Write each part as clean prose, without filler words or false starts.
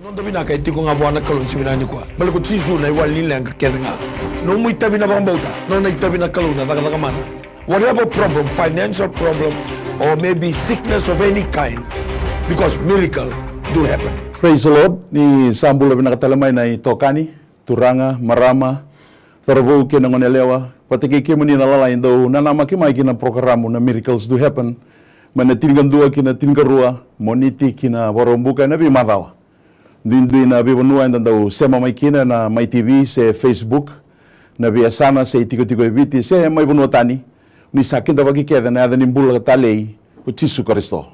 Nonto bina kay tiko nga buwana kalon siminani kwa. Balik ko tisu na iwalin lang kakete nga. No mo itabi na bang bauta. No na itabi na kalon na taka mana. Whatever problem, financial problem, or maybe sickness of any kind, because miracle do happen. Praise the Lord. Ni sambula binakatalamay na itokani, turanga, marama, tarabu kinangonelewa, patiki muni nalalain daw nanamaki kina programo na miracles do happen. Manatingan dua kina tingarua, moniti kina warombuka na bimadawa. Dindi na bibanua and daw sema may kina na may TV sa Facebook na biasana sa itiko-tiko ibiti sa may bunuatani ni sakin daw kikeda na adan imbula talay o Jesu Kristo.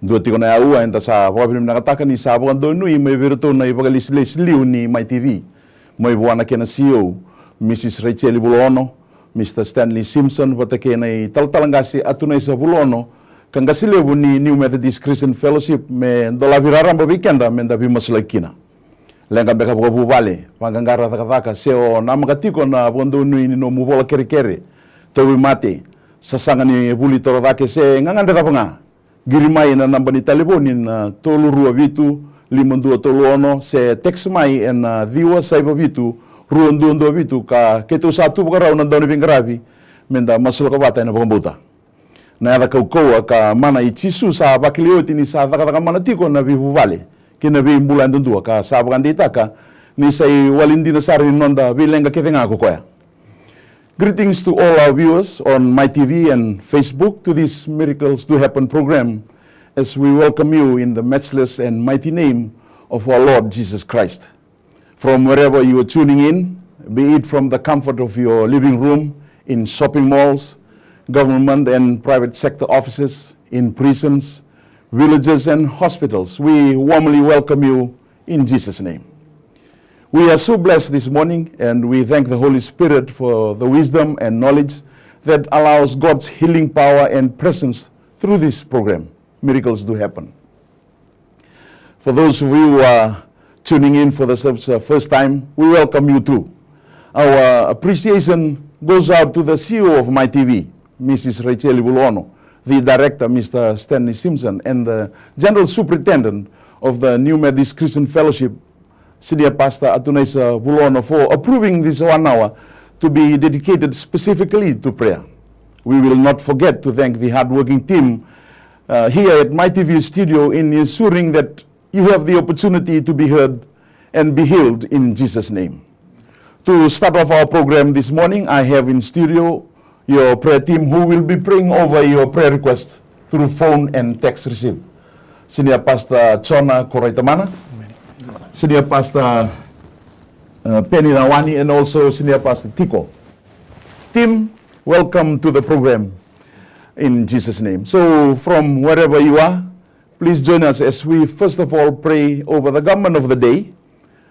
Dua tiko na aua enta sa wabim nakataka ni sabo ando nui may virtu na ipagalisliw ni may TV. May buwana kina CEO Mrs. Rachel Bulono, Mr. Stanley Simpson patake na taltalangasi atunay sa Bulono. Kang kasilebu ni New Methodist Christian Fellowship me dola viraramba weekenda me ndabi masulakina. Lenga beka buka bubale, pangangara takataka seo namakatiko na bondo nui no mubola kere-kere. Tawi mate, sasanga ni buli torodake se ngangande tapanga. Girimai na namba ni taliboni na tolu rua vitu, limandua tolu ono, se teksmai na diwa saiba vitu, ruandua vitu ka ketu satu bukarau na dauni pingarabi, menda masulakabata na pakambuta. Na yada kaukoa ka mana i Jesu sa bakilioti ni sa takataka mana tiko na bibubale kina bimbula ndundua ka sa bakanditaka ni say walindi na sari nonda bilenga ketenga kokoya. Greetings to all our viewers on my TV and Facebook to this Miracles Do Happen program as we welcome you in the matchless and mighty name of our Lord Jesus Christ. From wherever you are tuning in, be it from the comfort of your living room, in shopping malls, government and private sector offices, in prisons, villages and hospitals, we warmly welcome you in Jesus' name. We are so blessed this morning and we thank the Holy Spirit for the wisdom and knowledge that allows God's healing power and presence through this program. Miracles do happen. For those of you who are tuning in for the first time, we welcome you too. Our appreciation goes out to the CEO of MyTV, Mrs. Rachel Bulono, the director, Mr. Stanley Simpson, and the general superintendent of the New Methodist Christian Fellowship, Senior Pastor Atunesa Bulono, for approving this 1 hour to be dedicated specifically to prayer. We will not forget to thank the hardworking team here at MyTV studio in ensuring that you have the opportunity to be heard and be healed in Jesus' name. To start off our program this morning, I have in studio your prayer team who will be praying over your prayer request through phone and text receive. Senior Pastor Chona Koraitamana, Senior Pastor Penny Nawani, and also Senior Pastor Tiko. Team, welcome to the program in Jesus' name. So from wherever you are, please join us as we first of all pray over the government of the day,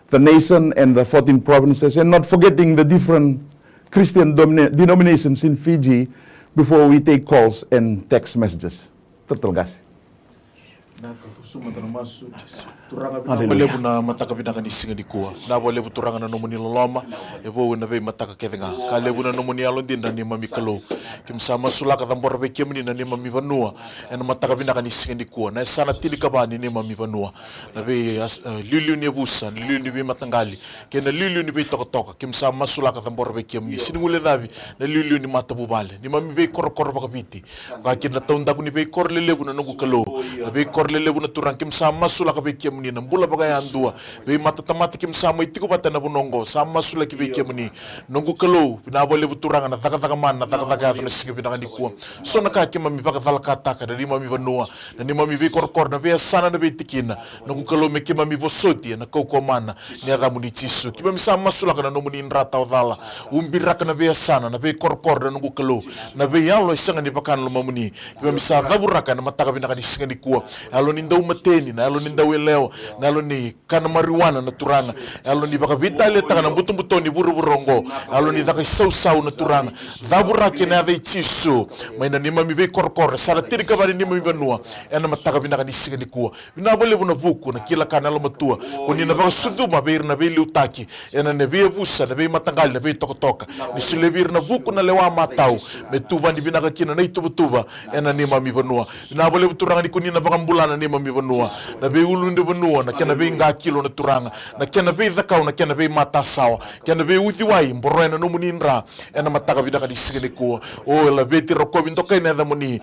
the nation and the 14 provinces, and not forgetting the different Christian denominations in Fiji before we take calls and text messages. Terima kasih. Lebu na mataka binaka ni singa ni kuwa. Nabo lebu turanga na nomuni loloma. Ebo na be mataka ketenga. Ka lebu na nomuni alondi na ni mami kalo. Kim sama sulaka tambor be kemni na ni mami vanua. En mataka binaka ni singa ni kuwa. Na sana tili kabani ni mami vanua. Na be lilu ni busa, lilu ni be matangali. Kena lilu ni be toka. Kim sama sulaka tambor be kemni. Siningule davi na lilu ni matabubale. Ni mami be kor bakapiti. Ka kena taunda ku ni be kor lebu na nugu kalo. Na be kor lebu na turang kim sama sulaka be kemni. Ni nambula bagay andua be matatamati kim sama itiko pata na bunongo sama sula ki be kemni nongu kalo pinabole buturanga na taka man na taka na sige pinaka ni kuwa so naka kim mami pakatala kataka na ni mami vanua na ni mami be korkor na be sana na be tikina nongu kalo me kim mami bosoti na kokomana ni adamu ni Jesu kim mami sama sula kana no muni rata odala umbiraka na be sana na be korkor na nongu kalo na be yalo isanga ni pakan lo mamuni kim mami sa gaburaka na mataka pinaka ni sige ni kuwa alo ni ndau mateni na alo ni ndau eleo nalo ni kana marijuana na turanga alo ni baka vitale taka na butung ni buru-burongo alo ni daka sau na turanga dabura kena ave Jesu maina ni mami be korkor sala tiri kabari ni mami vanua ena mataka binaka ni singa ni kuwa binabole buna buku na kila kana lo matua kuni na baka suduma be na be liutaki ena ne be busa na be matangali na be toka ni silevir na buku na lewa matau me tuba ni binaka kina na ituba ena ni mami vanua binabole buturanga ni kuni na baka mbula mana ni mami vanua na be ulunde vanua na kena be nga kilo na turanga na kena be zakau na kena be mata sawa kena be utiwai mboroena no muninra ena mataka vidaka disigene ko o la veti roko vindoka ina dhamuni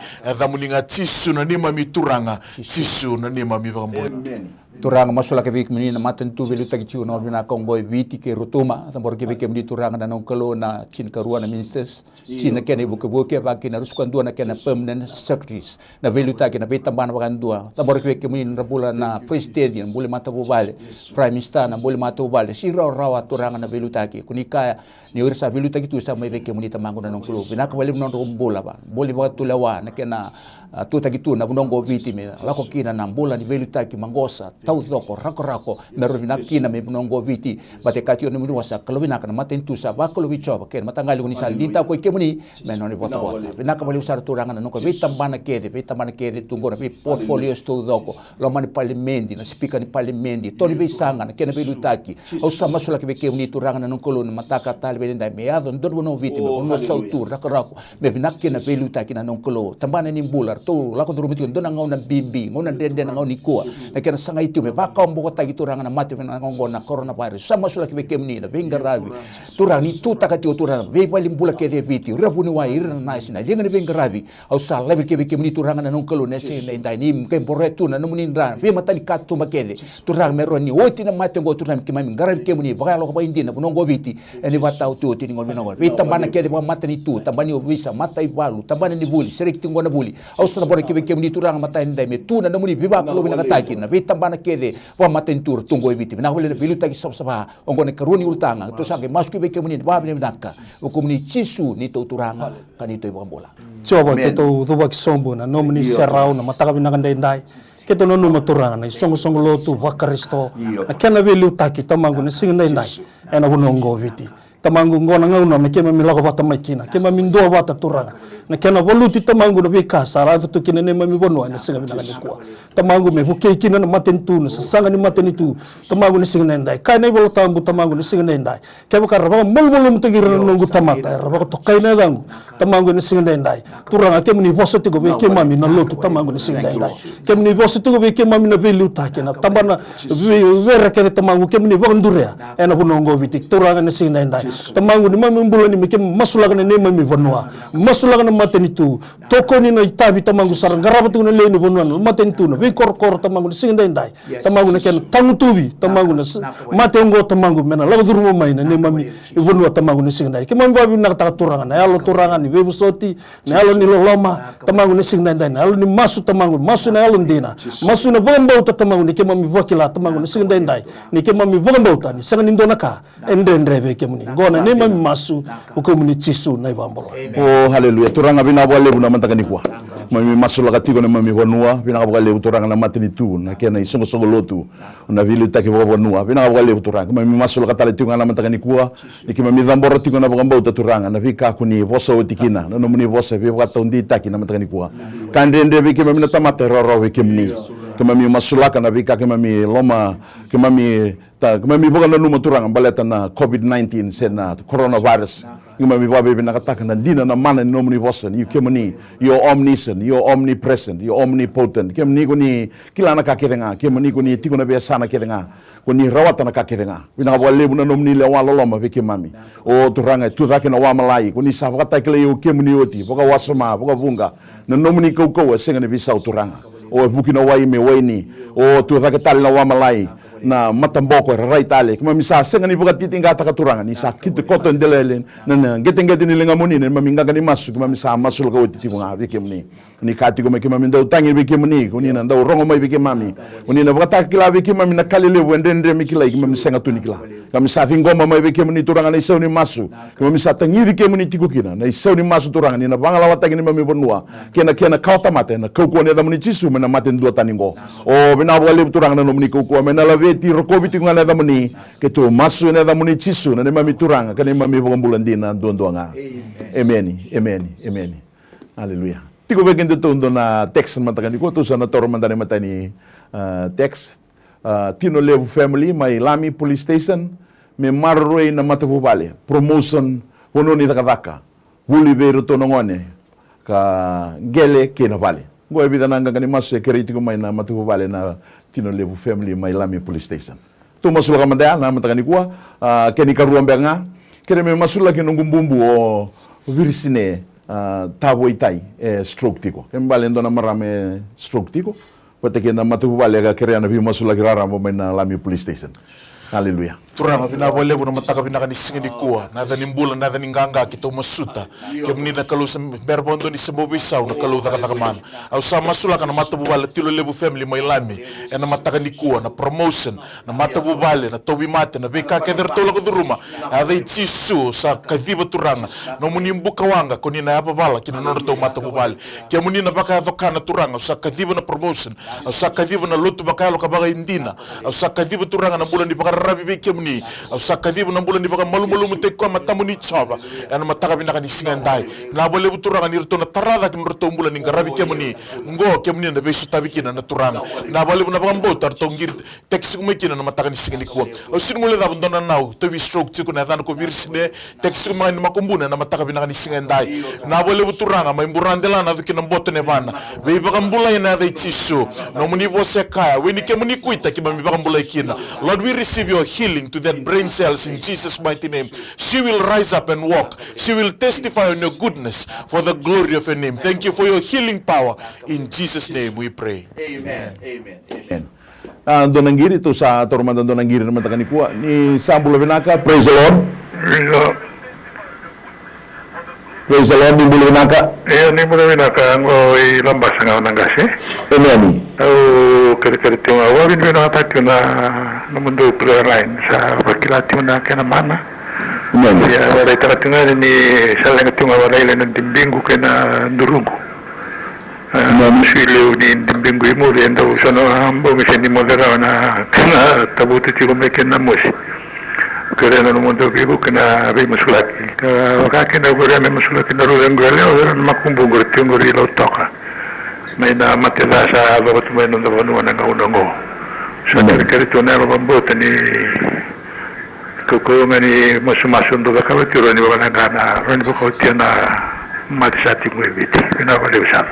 nga tisu na ni mami turanga tisu na ni mami vangambo turanga masula ke vik menina maten tu velu tagi chiu no bina kongo viti ke rutuma tambor ke vik meni turanga na nongkalo na chin karua na ministers chin ke ne buke buke ba ke na ruskan dua na ke na permanent secretaries na velu tagi na beta ban bagan dua tambor ke vik meni rabula na president bule mata bubale prime minister na bule mata bubale si rawa turanga na velu tagi kunika ni ursa velu tagi tu sa mai vik meni tamangu na nongkalo bina ka bale non rombola ba bole ba tulawa na ke na tu tagi tu na bunongo viti me lako kina na bola ni velu tagi mangosa tau toko rako meru bina kina me nongo viti bate katio no mu wasa kalau bina kana maten tu sa ba kalau bicho ba ken matangali ni sal dinta ko ikemuni me no ni bota bina ka bali usar turanga no ko vitambana kede tungo na portfolio sto doko lo mani parliamenti na speaker ni parliamenti tori be sanga na kena be lutaki au sama sula ke ikemuni turanga no kolon mataka tal be ndai me ado ndor no viti me no sautur rako me bina kena be lutaki na no kolo tambana ni bular to la ko durumiti ndona ngona bimbi ngona dende ngona ikua na kena sanga itu me baka ombo tagi turanga na mate na ngongo na coronavirus sama sula ke kemni na venga ravi turang ni tu takati turanga ve pali bula ke de viti rabuni wa irna na sina dia ngene venga ravi au sal lebe ke kemni turanga na nongkalo ne se ndai ni ke boretu na muni ndra ve mata ni katu makede turang meroni oti na mate ngo turang ke mami ngaravi kemni baka lo ba indina nongo viti eni bata uti uti ngo nongo ve tambana ke de mata ni tu tambani ovisa mata ibalu tambani ni buli serek tingo na buli au sala bore ke kemni turanga mata ndai me tu na muni viva ko na kataki na ve tambana ke de wa matentur tunggo eviti na wele bilu tagi sab-saba ongone karuni ultanga to sange masku be kemuni ba bine naka ukumni chisu ni to turanga kanito ibang bola coba to bak sombo na nomni serau na mataka binakan dai keto no maturanga na songo lotu bakaristo na kena bilu taki tamangu na singin dai ena bunongo viti tamangu ngona ngauna me kema milako bata makina kema mindo bata turanga na kena voluti tamangu na bika sara to kina ne mami bonwa na singa bina kwa tamangu me buke kina na matentu na sanga ni matenitu tamangu ni singa ndai kana bolo tambu tamangu ni singa ndai keba karaba mulmul mutagir nongu tamata raba to kaina dangu tamangu ni singa ndai turanga kema ni bosoti go be kema mi na lotu tamangu ni singa ndai kema ni bosoti go be kema mi na belu takena tambana vera kene tamangu kema ni bondurea ena bunongo bitik turanga ni singa ndai tamangu ni mami mbula ni mikem masulaga ne mami bonwa masulaga na matenitu toko ni na itabi tamangu sarang garabatu na leni bonwa matenitu na be kor tamangu ni singa ndai tamangu na ken tangutubi tamangu na matengo tamangu mena lagu duru mai na ne mami bonwa tamangu ni singa ndai ke mami babi na ta turanga na yalo turanga ni bebu soti na yalo ni loloma tamangu ni singa ndai na yalo ni masu tamangu masu na yalo ndina masu na bauta tamangu ni ke mami wakila tamangu ni singa ndai ni ke mami bauta ni sanga ni ndonaka endre be ke muni na ne mami masu ukomuni chisu na ibambola oh haleluya turanga bina bwale buna mantaka ni kwa mami masu la katiko na mami bonua bina bwale turanga na matini tu na kena isongo lotu na vilu taki bonua bina bwale turanga mami masu la katale tinga na mantaka ni kwa iki mami dhamboro tinga na bogamba turanga na vika kuni voso utikina na muni voso vi baka tondi taki na mantaka ni kwa kandende viki mami na tamate roro viki mni kemami masulaka na vika kemami loma kemami boga na numa turanga baleta na COVID-19 sena coronavirus kemami babe na kataka na dina na mana no muni vosen you kemani you omniscient you omnipresent you omnipotent kemani kuni kilana ka kedenga kemani kuni tikuna be sana kedenga kuni rawata na ka kedenga bina bwale buna no muni le wala loma vike mami o turanga tu zake na wamalai kuni savata kile you kemani oti boga wasoma boga bunga na nomuni kau senga ne bisa turanga o bukina wai me waini o tu zake tal na wamalai na matamboko rai tale kuma misa senga ni bukati tinga ta katuranga ni sa kit koto ndelele na getengeti ni lenga moni ne maminga ni masu kuma misa masul ka woti tinga vike mni ni kati kuma kima minda utangi vike mni kuni na ndau rongo mai vike mami kuni na bukata kila vike mami na kalile wendende mikila kuma misenga tunikila kami sa ngoma mai vike mni turanga na isau ni masu kuma misa tangi vike mni tikukina na isau ni masu turanga ni na bangala watagi ni mami bonua kena kauta mate na kau ne da mni chisu mena maten dua taningo o bina wale turanga na mni kau mena lave ti rokobi tinga na damuni ketu masu na damuni chisu na mami turanga kani mami bogambulan dina dondoanga amen haleluya tiko begen to na text matagani ko to sana toro mandani matani text tino levu family mai lami police station me marroi na matapu vale promotion wono ni takadaka wuli vero to nongone ka gele kena vale Goy vida nanga kani masu security ko may na matuko bale na Tinolevu family may Lami police station. Tu masul ka mandaya na matakani kuwa keni karuan benga kene me masul lagi nunggu bumbu o virsine tabo itai stroke tiko. Kembali ndo na marame stroke tiko. Patake na matuko bale ka kere na bi masul lagi rara mo may na Lami police station. Haleluya. Turanga pinabole buna mataka pinakanisinga ni kuwa nada nimbula nada ninganga kita masuta kemni na kalu berbondo ni sembobi sau na kalu takatakamana au sama sula kana mata bubale tilo lebu family mai lami na mataka ni kuwa na promotion na mata bubale na tobi mate na beka keder tola ko duruma ada itisu sa kadiba turanga no munimbuka wanga koni na apa bala kina no to mata bubale kemuni na baka dokana turanga sa kadiba na promotion au sa kadiba na lutu baka lo kabaga indina au sa kadiba turanga na bulan di baka rabi be kemuni au sakadibu na bulan di baka malu-malu mutekwa matamu ni tsoba yana mataka binaka ni singandai na bole buturanga ni rto na tarada kim rto bulan ni garabi kemuni ngo kemuni na besu tabikina na turanga na bole na baka mbota rto ngir teksi kumekina na mataka ni singani kwa au sinmule da bundona nau to be stroke tiku na dan ko virsine teksi kumani makumbuna na mataka binaka ni singandai na bole buturanga mai burandela na dukina mboto ne bana be baka mbula na da itisu no muni bose kaya weni kemuni kuita kibami baka mbula ikina. Lord, we receive your healing to that brain cells in Jesus' mighty name. She will rise up and walk. She will testify on your goodness for the glory of your name. Thank you for your healing power. In Jesus' name we pray. Amen. Amen. Amen. Donanggiri to sa Tormando Donanggiri naman takani kuwa ni Sambulo Vinaka. Praise the Lord. Praise the Lord. Ni Bulo Vinaka. Ni Bulo Vinaka ngo ilambas nga nangasi. Amen. Kari-kari tiyo nga wawin mo na tayo na namundo prayer line sa wakilati mo na kinamana. Amen. Kaya walay tayo nga ni salang tiyo nga walay lang ng dimbingo kaya na durungo. Maswili ni dimbingo imo rin daw sa nahambo kasi ni mo daraw na tabuti tiyo may kinamusi. Kaya na namundo bigo kaya may masulaki. Kaya wakakin na gura may masulaki na rulang gala o makumbong gura tiyo nga rilaw toka. May na matila sa babat may nung nabanuan ng unang o. So, nagkarito na lumambota ni kukulungan ni masumasundo ba kawatiro ni wala na rin ba kawatiro na matisati mo ibiti. Pinawali usap.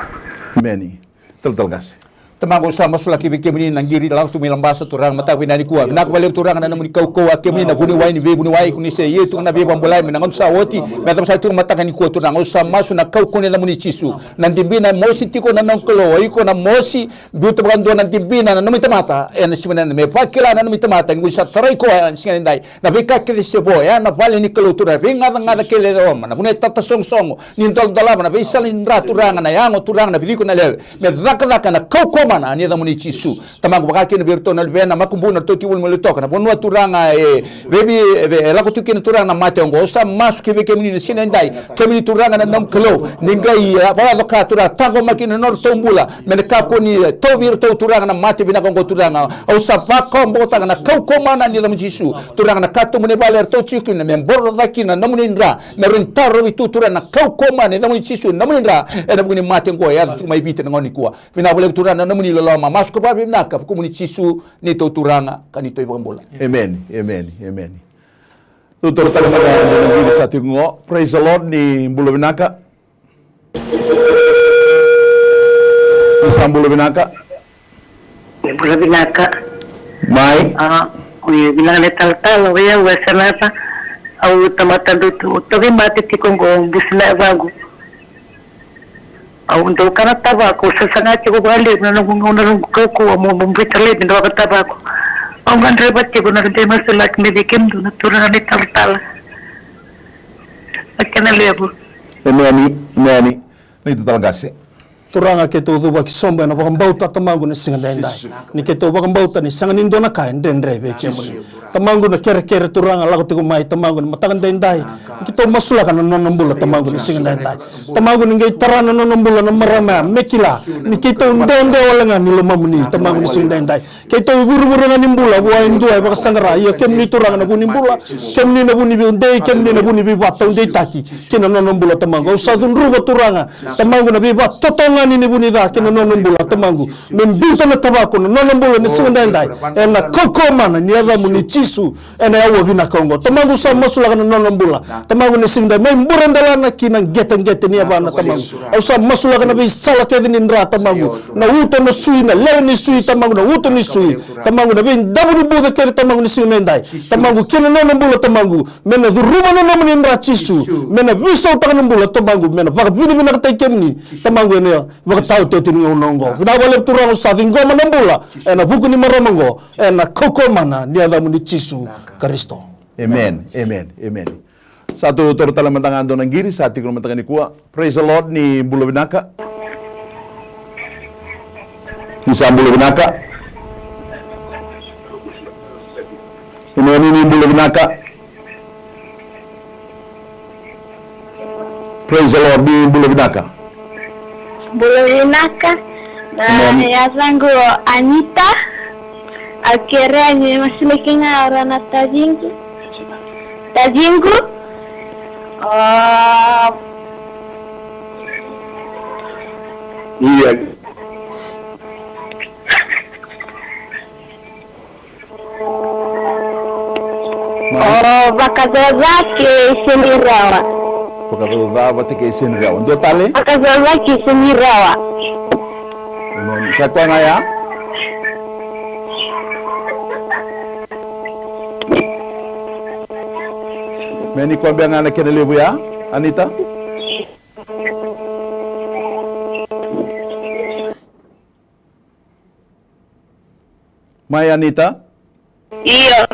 Amen. Taltalgas. Tamago sa masulaki kemuni nangiri law tu milambasa turang mata winani kuwa nak wale turang na namuni kau kemuni na buni wai ni be buni wai kuni se yetu na be bambolai menangon sa woti meta sa tu mata kani kuwa turang sa masu na kau kuni namuni cisu nandimbina mosi tiko na nongkolo iko na mosi buto bando nandimbina na namita mata en simena me fakila na namita mata ngu sa tarai ko singa ndai na be ka kele se bo ya na vale ni kelo turang be ngada kele rom na bune tata song ni ndol dalama na be salin raturang na yango turang na biliko na le me zakaka na kau mana ni da muni cisu tamago bakake na berto na bena makumbuna to ki wul mo toka na bonwa turanga bebi la ko tukina turanga mate ngo sa mas ke be kemini sina ndai kemini turanga na nam klo ningai ba do ka tura tango makina nor tombula men ka ko ni to virto turanga na mate bina ngo turanga o sa pa ko mbota na kau ko mana ni da muni cisu turanga na kato mune baler to cikina men borro dakina na muni ndra merin taro bitu turanga kau ko mana da muni cisu na muni ndra e da muni mate ngo ya mai vite ngoni kuwa bina bole turanga na muni loloma mas ko babi naka ko muni cisu ni to turanga kanito ibambola. Amen. Amen. Amen. Tutur talaga ng sa ating ngo. Praise the Lord ni Bulo Binaka. Isang Bulo Binaka. Bulo Binaka. Mai. Uy, bilang letal-tal, uy, wasana pa. Au tamatan dito. Togi mati tikong busna bago. Untuk karena tabako sa sangat ko balik na nung ko mo bumbitalit na ka tabako. Ang ganrebat ko na rin masulak medikem do natural ni tal. Akana lebo. Nani. Nito talaga si. Turanga keto do bak somba na bakang bauta tamango na singa dai. Ni keto bakang bauta ni sangan indo na kain den rebe kemuli. Tamango na kere turanga lago tigo mai tamango na matakan dai. Keto masula kan non nombula tamango na singa dai. Tamango ni ngai tarana non nombula na marama mekila. Ni keto ndonde wala nga ni lumamuni tamango na singa dai. Keto buru-buru na nimbula buai ndo ay baka sangara ya kemni turanga na buni mbula. Kemni na buni bi ndai kemni na buni bi bata ndai taki. Kina non nombula tamango. Usadun ruba turanga. Tamango na bi bata totonga ngani ni bunida kina nonombula tamangu membuta na tabako na nonombula ni singandai ena koko mana ni ada muni chisu ena ya wabina kongo tamangu sa masula kana nonombula tamangu ni singandai memburandala na kina gete ni abana tamangu au sa masula kana bi sala kedin indra tamangu na uto no sui na lele ni sui tamangu na uto ni sui tamangu na bin dabuni buda kere tamangu ni singandai tamangu kina nonombula tamangu mena duruma no nomuni indra chisu mena visa utanombula tamangu mena vakabini bina katai kemni tamangu ene vakatau tetini unongo na wale turang sathi ngoma nambula ena buku ni maramango ena koko mana ni adamu ni chisu Kristo. Amen. Satu turut dalam tangan donang giri, satu kalau tangan ni kuat. Praise the Lord ni bulu binaka. Bisa bulu binaka. Ini bulu binaka. Praise the Lord ni bulu binaka. Bulawinaka na ya zangu Anita akira ni masilikinga orang tajingu Iya. Bakazaza ke senirawa Pagkakagawa ti kay sinraw. Ando tali? Bakazaza ke senirawa Sa kwa nga ya? Meni kwa biya nga na kinalibo ya, Anita? May Anita? Iya.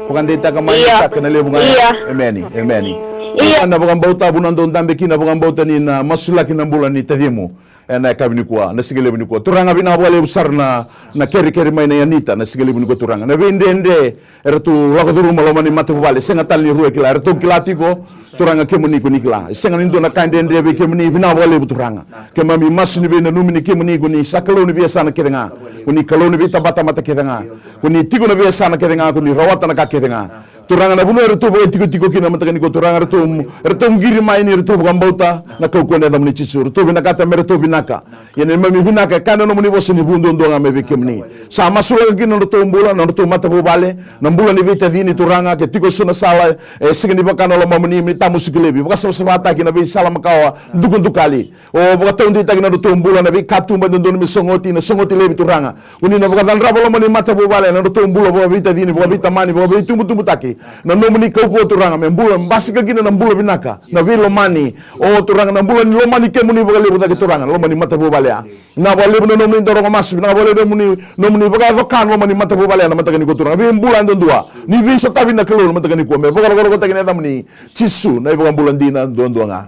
Bukan dita ka may Anita, kinalibo nga Iya. Emeni. Iya. Na bukan bauta bunan doon dambe kina bukan bauta ni na masulaki ng bulan ni tadimu. Na kabini kuwa, na sigilibo ni kuwa. Turanga binawale usar na keri-keri may na Anita, na sigilibo ni kuwa turanga. Na binde, ertu wakaduru maloma ni matubale, sengatal ni ruwe kila, ertu kilati ko, turanga kemuni ko nikla. Sengan indo na kainde be kemuni binawale turanga. Kemami mas ni be na numini kemuni ko ni sakalo ni biasa na kedenga. Kuni kalau ni bita bata mata kedenga. Kuni tigo na biasa na kedenga, kuni rawata na ka kedenga. Turanga na buno ertu bo tiko kina matagani ko turanga ertu ngiri mai ni ertu bukan bauta na kau ko na damni chisu ertu binakata mertu binaka yani mami binaka kana no muni bosi ni bundo ndonga me bekemni sama sula gina no tombula no to mata bale na mbula ni vita dini turanga ke tiko suna sala signi bakana lo mamuni mi tamu sigilebi baka sabata kina be sala makawa dukun dukali o baka tondi tagina no tombula na be katumba ndono mi songoti lebi turanga uni na baka danra lo mani mata bale na tombula bo vita dini bo vita mani bo tumbu taki na nomuni kau ko turanga membula mbasika gina na mbula binaka na vilo mani o turanga na mbula ni lomani kemuni bogale botake turanga lomani mata bobale na bole no nomuni ndoro mas na bole nomuni boga vokan lomani mata bobale na mata ni ko turanga vi mbula ndondua ni vi so tabi na kelo mata ni ko me boga ko take na tamni chisu na boga mbula ndina ndondua nga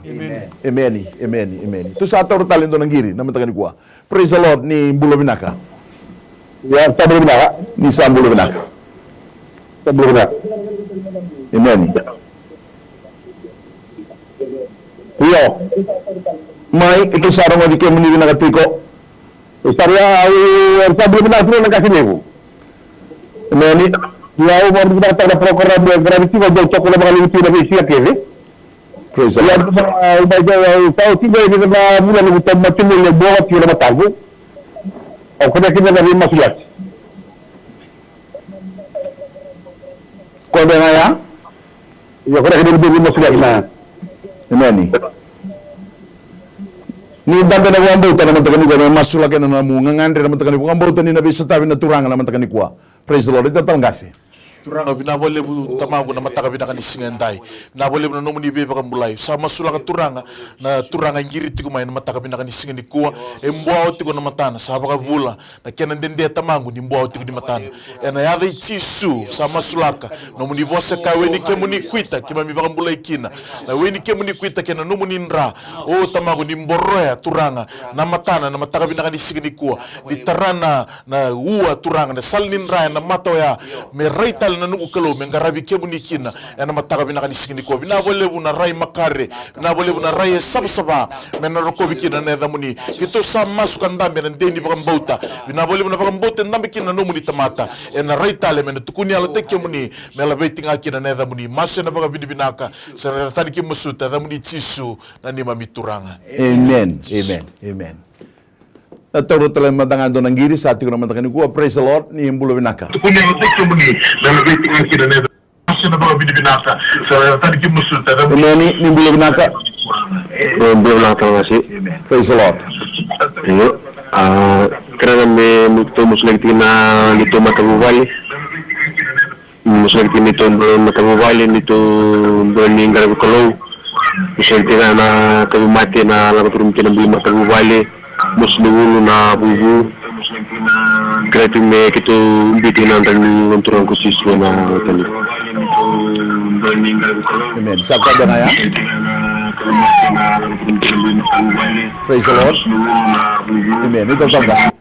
amen tu sa tor talento ng giri na mata ni ko praise the Lord ni mbula binaka ya tabi binaka ni sa mbula binaka Amen. Iyo. Mai itu sarang wadi ke muni na katiko. Saria au belum na pro na kasinebu. Amen. Dia mau kita tak program dia gravity wa jauh ko na itu na bisia keve. Praise the Lord. Ya baca tahu tiga ini na bulan itu macam ni bawa kira matagu. Au kada kita na masulat. Kode nga ya? Iya, kode kita lebih masulat na. Amen. Ni danda na wambo ta naman takani ko masula ka na mo ngangandre naman takani ko wambo ta ni nabi sa tabi na turanga naman takani ko. Praise the Lord. Ito talangasi. Turanga binabole bu tamago na mataka binakani singandai. Binabole bu na nomuni be bakambulay. Sama sulaka turanga na turanga ngiri tigo may na mataka binakani singani kuwa. Embuao tigo na matana sa baka bula na kenan dende tamago ni embuao tigo di matana. Ena yada chisu sama sulaka nomuni vosa ka weni kemuni kuita kima mi bakambulay kina. Na weni kemuni kuita kena nomuni nra. O tamago ni mboroya turanga na matana na mataka binakani singani kuwa. Di tarana na ua turanga na salnin ra na matoya me reita pele na nuku kalau mengarabi kebu ni kina ena mataka bina kani singini ko bina bole buna rai makare bina bole buna rai saba mena roko bikina na eda muni kito sama sukan dambe na deni bakambauta bina bole buna bakambauta ndambe kina no muni tamata ena rai tale mena tukuni ala teke muni mela betinga kina na eda muni maso na baka bini binaka sa tani ki musuta eda muni tisu na ni mamituranga. Amen. Amen. Amen. Toro tala matangando ng giri sa ating naman takani ko. Praise the Lord ni Mbulo Binaka. Tukuni ang tekyo muni, nalabiting ang kinaneda. Kasi na mga binibinasa, sa tanikin musulta. Ni Mbulo Binaka. Mbulo Binaka kasi. Praise the Lord. Iyo, karena may musulagti na nito matagubali. Musulagti nito matagubali, nito burning garabi-kalaw. Musulagti na kabumati na labaturumti ng buli matagubali. Muslimulo na bubu kreatif me kito bitin nantan untuk orang khusus na tali. Amen. Sabta na ya. Praise the Lord. Amen. Ito sabda.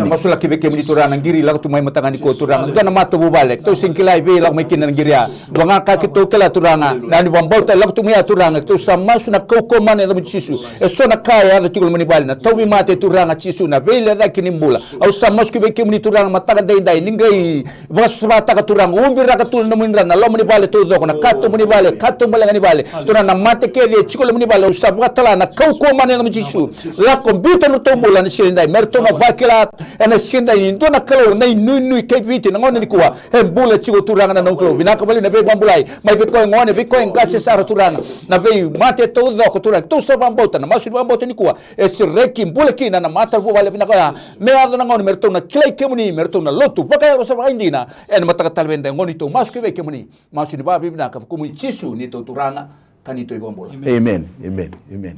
Masula kibeke muni turang ngiri la tumai matangani ko turang dana mata bubalek to singkilai be la mai kinan ngiria wanga ka kito kala turanga nani bambauta la tumai turanga to sama suna koko mane la chisu e sona kaya la tigul mani balna to bi mate turanga chisu na vele la kinimbula au sama kibeke muni turanga matanga dai ningai wasba ta ka turanga umbi ra ka tu na muni na lo mani bale to do na kato muni bale kato malanga ni bale turana mate ke le chikol muni bale usabwa tala na koko mane la chisu la computer no tombula ni silindai merto na bakila ena sinda ini dona kalau nai nui ke viti na ngone nikua hembula chigo turanga na nongklo binaka bali na be bambulai mai bitcoin ngone bitcoin kasi sara turanga na be mate to do ko turanga to sa bambota na masu bambota nikua esi reki mbule kina na mata vo bale binaka me arda na ngone merto na klei kemuni merto na lotu paka lo sa indina en mata talvenda ngoni to masu ke kemuni masu ni ba binaka kumuni chisu ni to turanga kanito ibambula. Amen. Amen. Amen.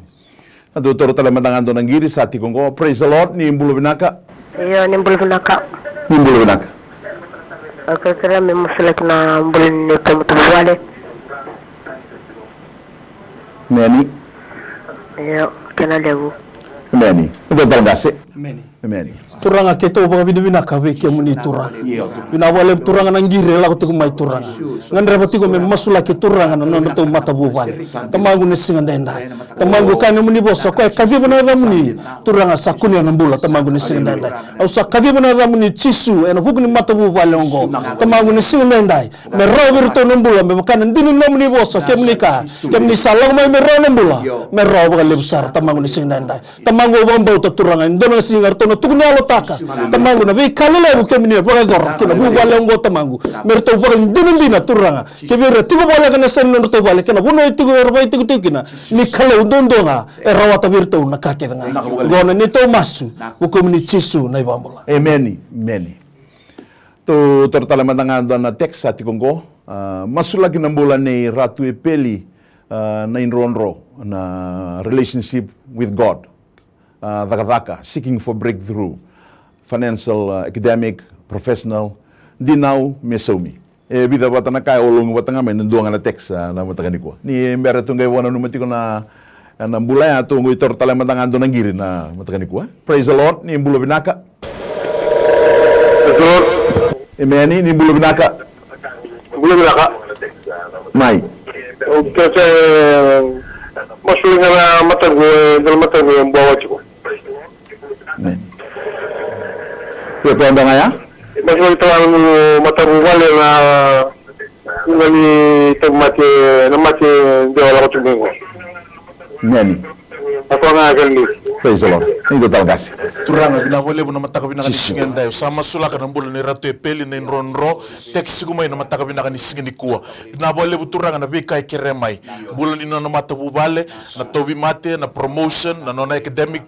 Toro tala matangando ng giri sa ating ko. Praise the Lord ni Mbulo Binaka. Iyo, ni Mbulo Binaka. Ni Mbulo Binaka. Okay, kaya may musulak na Mbulo nito matabuwali. Nani? Iyo, kinalewu. Nani? Ito talagasi. Amen. Amen. Turanga keto baga binibinaka weke muni turanga. Binawale turanga nangire la ko mai turanga. Ngandra bati ko me masula ke turanga no no to mata bubale. Tamangu ne singa ndenda. Tamangu kan muni boso ko kavi bana da muni turanga sakuni na mbula tamangu ne singa ndenda. Au sa kavi bana da muni chisu ena hugni mata bubale ngo. Tamangu ne singa ndenda. Me ro to no mbula me kan ndini no muni boso ke muni ka. Ke muni salang me ro no mbula. Me ro baga lebsar tamangu ne singa ndenda. Tamangu bombo to turanga ndona singa to no tugni alo taka tamangu na be kalele bu kemini baga gor kina bu wala ngo tamangu merto baga ndina turanga ke be retigo wala kana sen no to wala kana buno itigo bai tigo kina ni kale undonga e rawata virto na kake nga gona ni to masu bu kemini chisu na ibambola. Amen. Amen. To tortala matangando na text sa tikongko masulagi ng bulan ni Ratu Epeli na inronro na relationship with God. Dhaka-dhaka, seeking for breakthrough, financial, academic, professional, di now mesomi. Bida bata na kaya olong bata nga may nanduang na text na matagani ko. Ni mbera itong gawa na numati ko na bulay ato ng itor tala matangando ng giri na matagani ko. Praise the Lord, ni Mbulo Binaka. Praise the Lord. Amen, ni Mbulo Binaka. Mbulo Binaka. Mai. Kasi masuling na matago, dalam matago yung bawa ko. Amen. Kaya nga ya? Masuling talang matago wale na ngali tagmati namati dewala ko tumingo. Amen. Ako nga ganli. Praise the Lord. Hindi talagas. Turanga binawale na mataka binakanisingin dayo. Sama sulaka ng bulan ni Ratu Epeli na inronro. Text sigumay na mataka binakanisingin ni Kuwa. Binawale turanga na bikay kiremay. Bulan ni na matabubale, na tobi mate, na promotion, na nona academic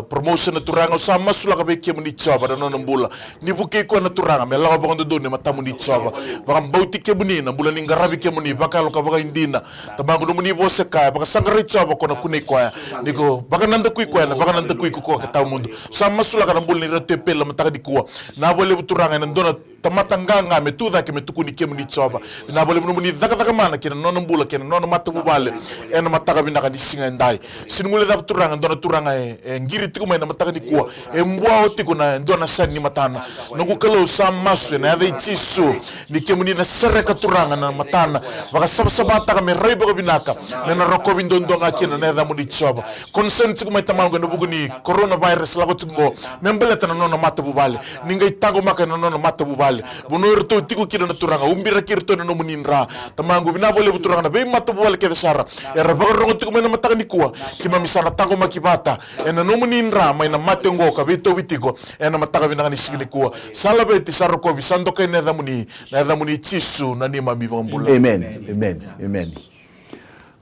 promotion na turanga. Sama sulaka bikay mo ni Chaba na nona bula. Ni bukay ko na turanga. May laka bakang doon ni matamu ni Chaba. Bakang bauti ke mo ni, na bulan ni ngarabi ke mo ni. Bakalo ka baka hindi na. Tabango mo ni bose kaya. Baka sangari Chaba ko na kunay kwaya. Niko, baka nanda kuy kwaya na, baka nanda kuy kukuha katao mundo. Sama sulaka ng bulan ni Ratu Epeli na mataka di Kuwa. Na wale turanga na doon tamatanganga me tuda ke me tukuni ke muni tsoba na bole muni daka mana kina nono mbula kina nono matabu bale ena mataka binaka di singa ndai sinumule da turanga ndona turanga ngiri tiku mai na mataka ni kuwa mbwa otiku na ndona sani matana nungu kalau samasu na yada itisu ni ke muni na sereka turanga na matana baka saba taka me raiba binaka na roko bindondonga kina na yada muni tsoba concern tiku mai tamango na buguni coronavirus lago tiku membele tana nono matabu bale ninga itango maka na nono matabu bale buno irto tiku kina na turanga umbira kirto na no muninra tamango bina bole buturanga na be matabu bale ke sara era bago tiku mai na mataka ni kuwa kima misana tango makibata ena no muninra mai na matengo ka bito witigo ena mataka bina ni signi kuwa sala beti saro ko bisando ke na damuni tisu na ni mami bambula amen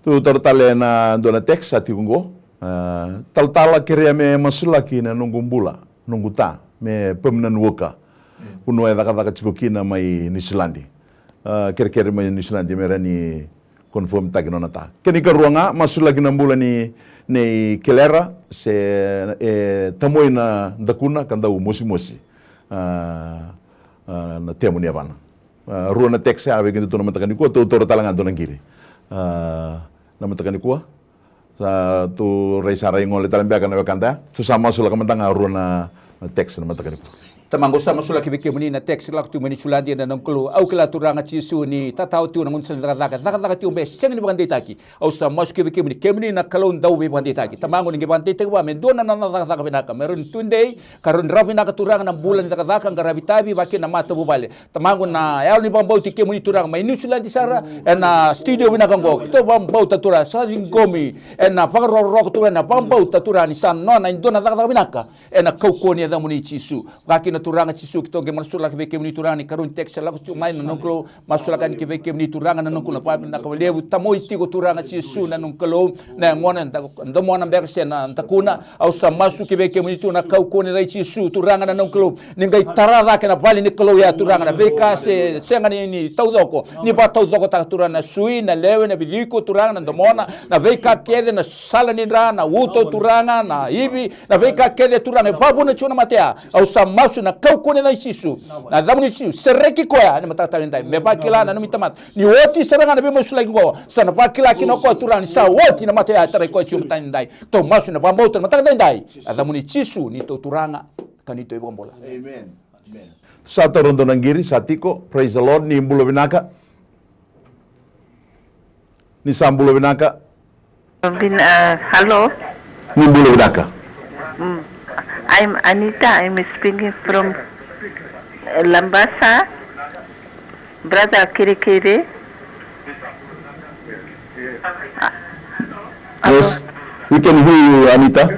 tu tortale na dona text ati kungo taltala kere me masulaki na nungumbula nunguta me pemnan woka uno e daka chikokina mai nisilandi kere mai nisilandi merani confirm tagi nonata keni ka ruanga masulaki na mbula ni kelera se tamoi na dakuna kanda mosi na temo ni avana rua na texe ave que tu na matakani ko tu toro talanga dona ngiri na matakani ko sa tu reisara ngole talambe kana kanda tu sama sula kamandanga rua na texe na matakani ko tamango sama sula kibike muni na text lak tu mani suladi na nongklo au kila turanga chisu ni tatau tu nangun sen daga tu be sengi bande taki au sa mas kibike muni kemni na kalon dau be bande taki tamango ni bande te wa men dona na daga benaka meron tunde karon ravi na turanga na bulan daga ngarabitabi bakin na mata bubale tamango na yal ni bambau ti kemuni turanga mai ni suladi sara na studio bina kango to bambau tatura sa ngomi na pagaro ro tu na bambau tatura ni san no na dona daga benaka na kaukoni da muni chisu bakin turanga chisu kitonge masula kibeke muni turani karun teksa la ku mai nongklo masula kan kibeke muni turanga na nongklo pa na ka lebu tamoi tigo turanga chisu na nongklo na ngona ndo mona berse na takuna au sa masu kibeke muni tu na kau kone dai chisu turanga na nongklo ningai tarada kana bali ni klo ya turanga na beka se senga ni taudoko ni ba taudoko ta turana sui na lewe na biliko turanga na ndo mona na beka kede na sala ni rana uto turanga na ibi na beka kede turanga babu na chuna matea au sa masu na kau kone na isisu na damuni sisu sereki koya ni matata ndai mebakila na numitamat ni woti seranga na be masula ngo sana bakila kino ko turani sa woti na mata ya tare ko chumta ndai to masu na bambota matata ndai adamuni sisu ni to turanga kanito ibombola amen satu rondo nangiri satiko praise the lord ni mbulo binaka ni sambulo binaka Hello. ni mbulo binaka I'm Anita. I'm speaking from Lambasa, brother Kirikiri. yes we can hear you Anita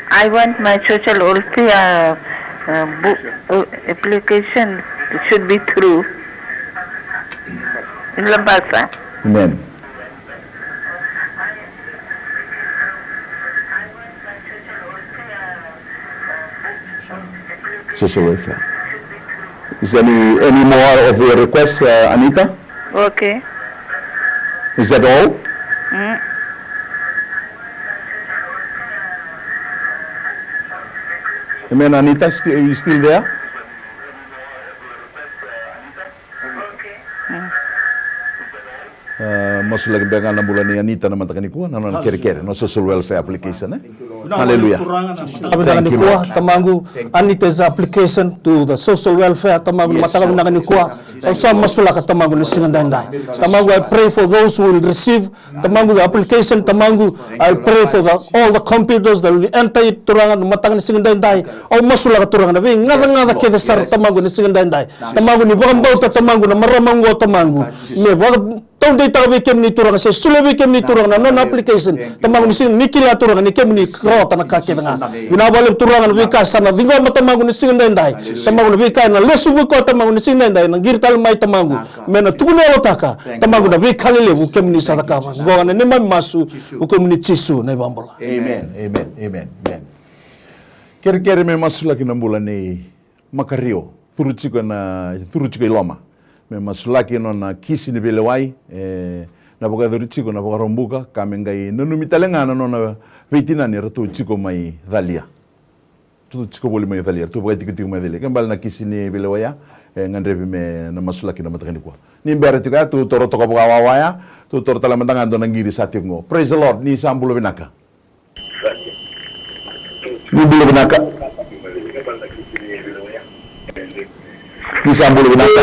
I want my social welfare application should be through in Lambasa. amen social welfare. Is there any more of your requests, Anita? Okay. Is that all? Amen, Anita, are you still there? Masuk lagi dengan bulan ni Anita na matakani kuha na kere-kere no social welfare application Hallelujah. Tamagu kuha tamangu Anita's application to the social welfare tamangu matakabi nakani kuha also masula ka tamangu na singandai. Tamangu I pray for those who will receive tamangu the application tamangu I pray for all the computers that will enter it turangan matakani singandai o masula ka turangan be ngada kede sar tamangu na singandai. Tamangu ni bambau tamangu na maramango tamangu me tong data we kem ni turang se sulawi kem ni turang na non application tamang ni sin nikila turang ni kem ni krota na kake nga ina wale turang na wika sana dingo matamang ni sin ndai tamang ni wika na lesu ko tamang ni sin ndai na girtal mai tamang mena tuno lotaka tamang na wika lele bu kem ni sadaka go na ne masu u kem ni chisu na bambola amen kere me masula kinambula ni makario turuchiko iloma me masulaki no na kisi ni belewai na boga durichiko na boga rombuka kamengai nanu mitalenga no na veitina ni ratu chiko mai dalia tu tsiko boli mai valia tu vai tiku mai valia kembal na kisini bilawaya ngandrevi me na masulaki na matakani kwa ni mbere tika tu toro toko wawaya tu toro tala mandangan do nangiri satingo. Praise the Lord. Ni sambulo binaka ni bulo binaka ni sambulo binaka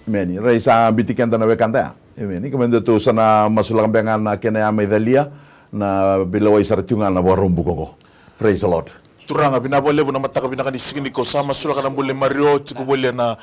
meni raisa bitikan na wekanda meni kemendo tu sana masulak bengan na kena mai valia na bilawai sartunga na warumbu koko. Praise the Lord. Turanga binabole na mataka binaka ni sigini ko sama sula kana bole mario tiku bole na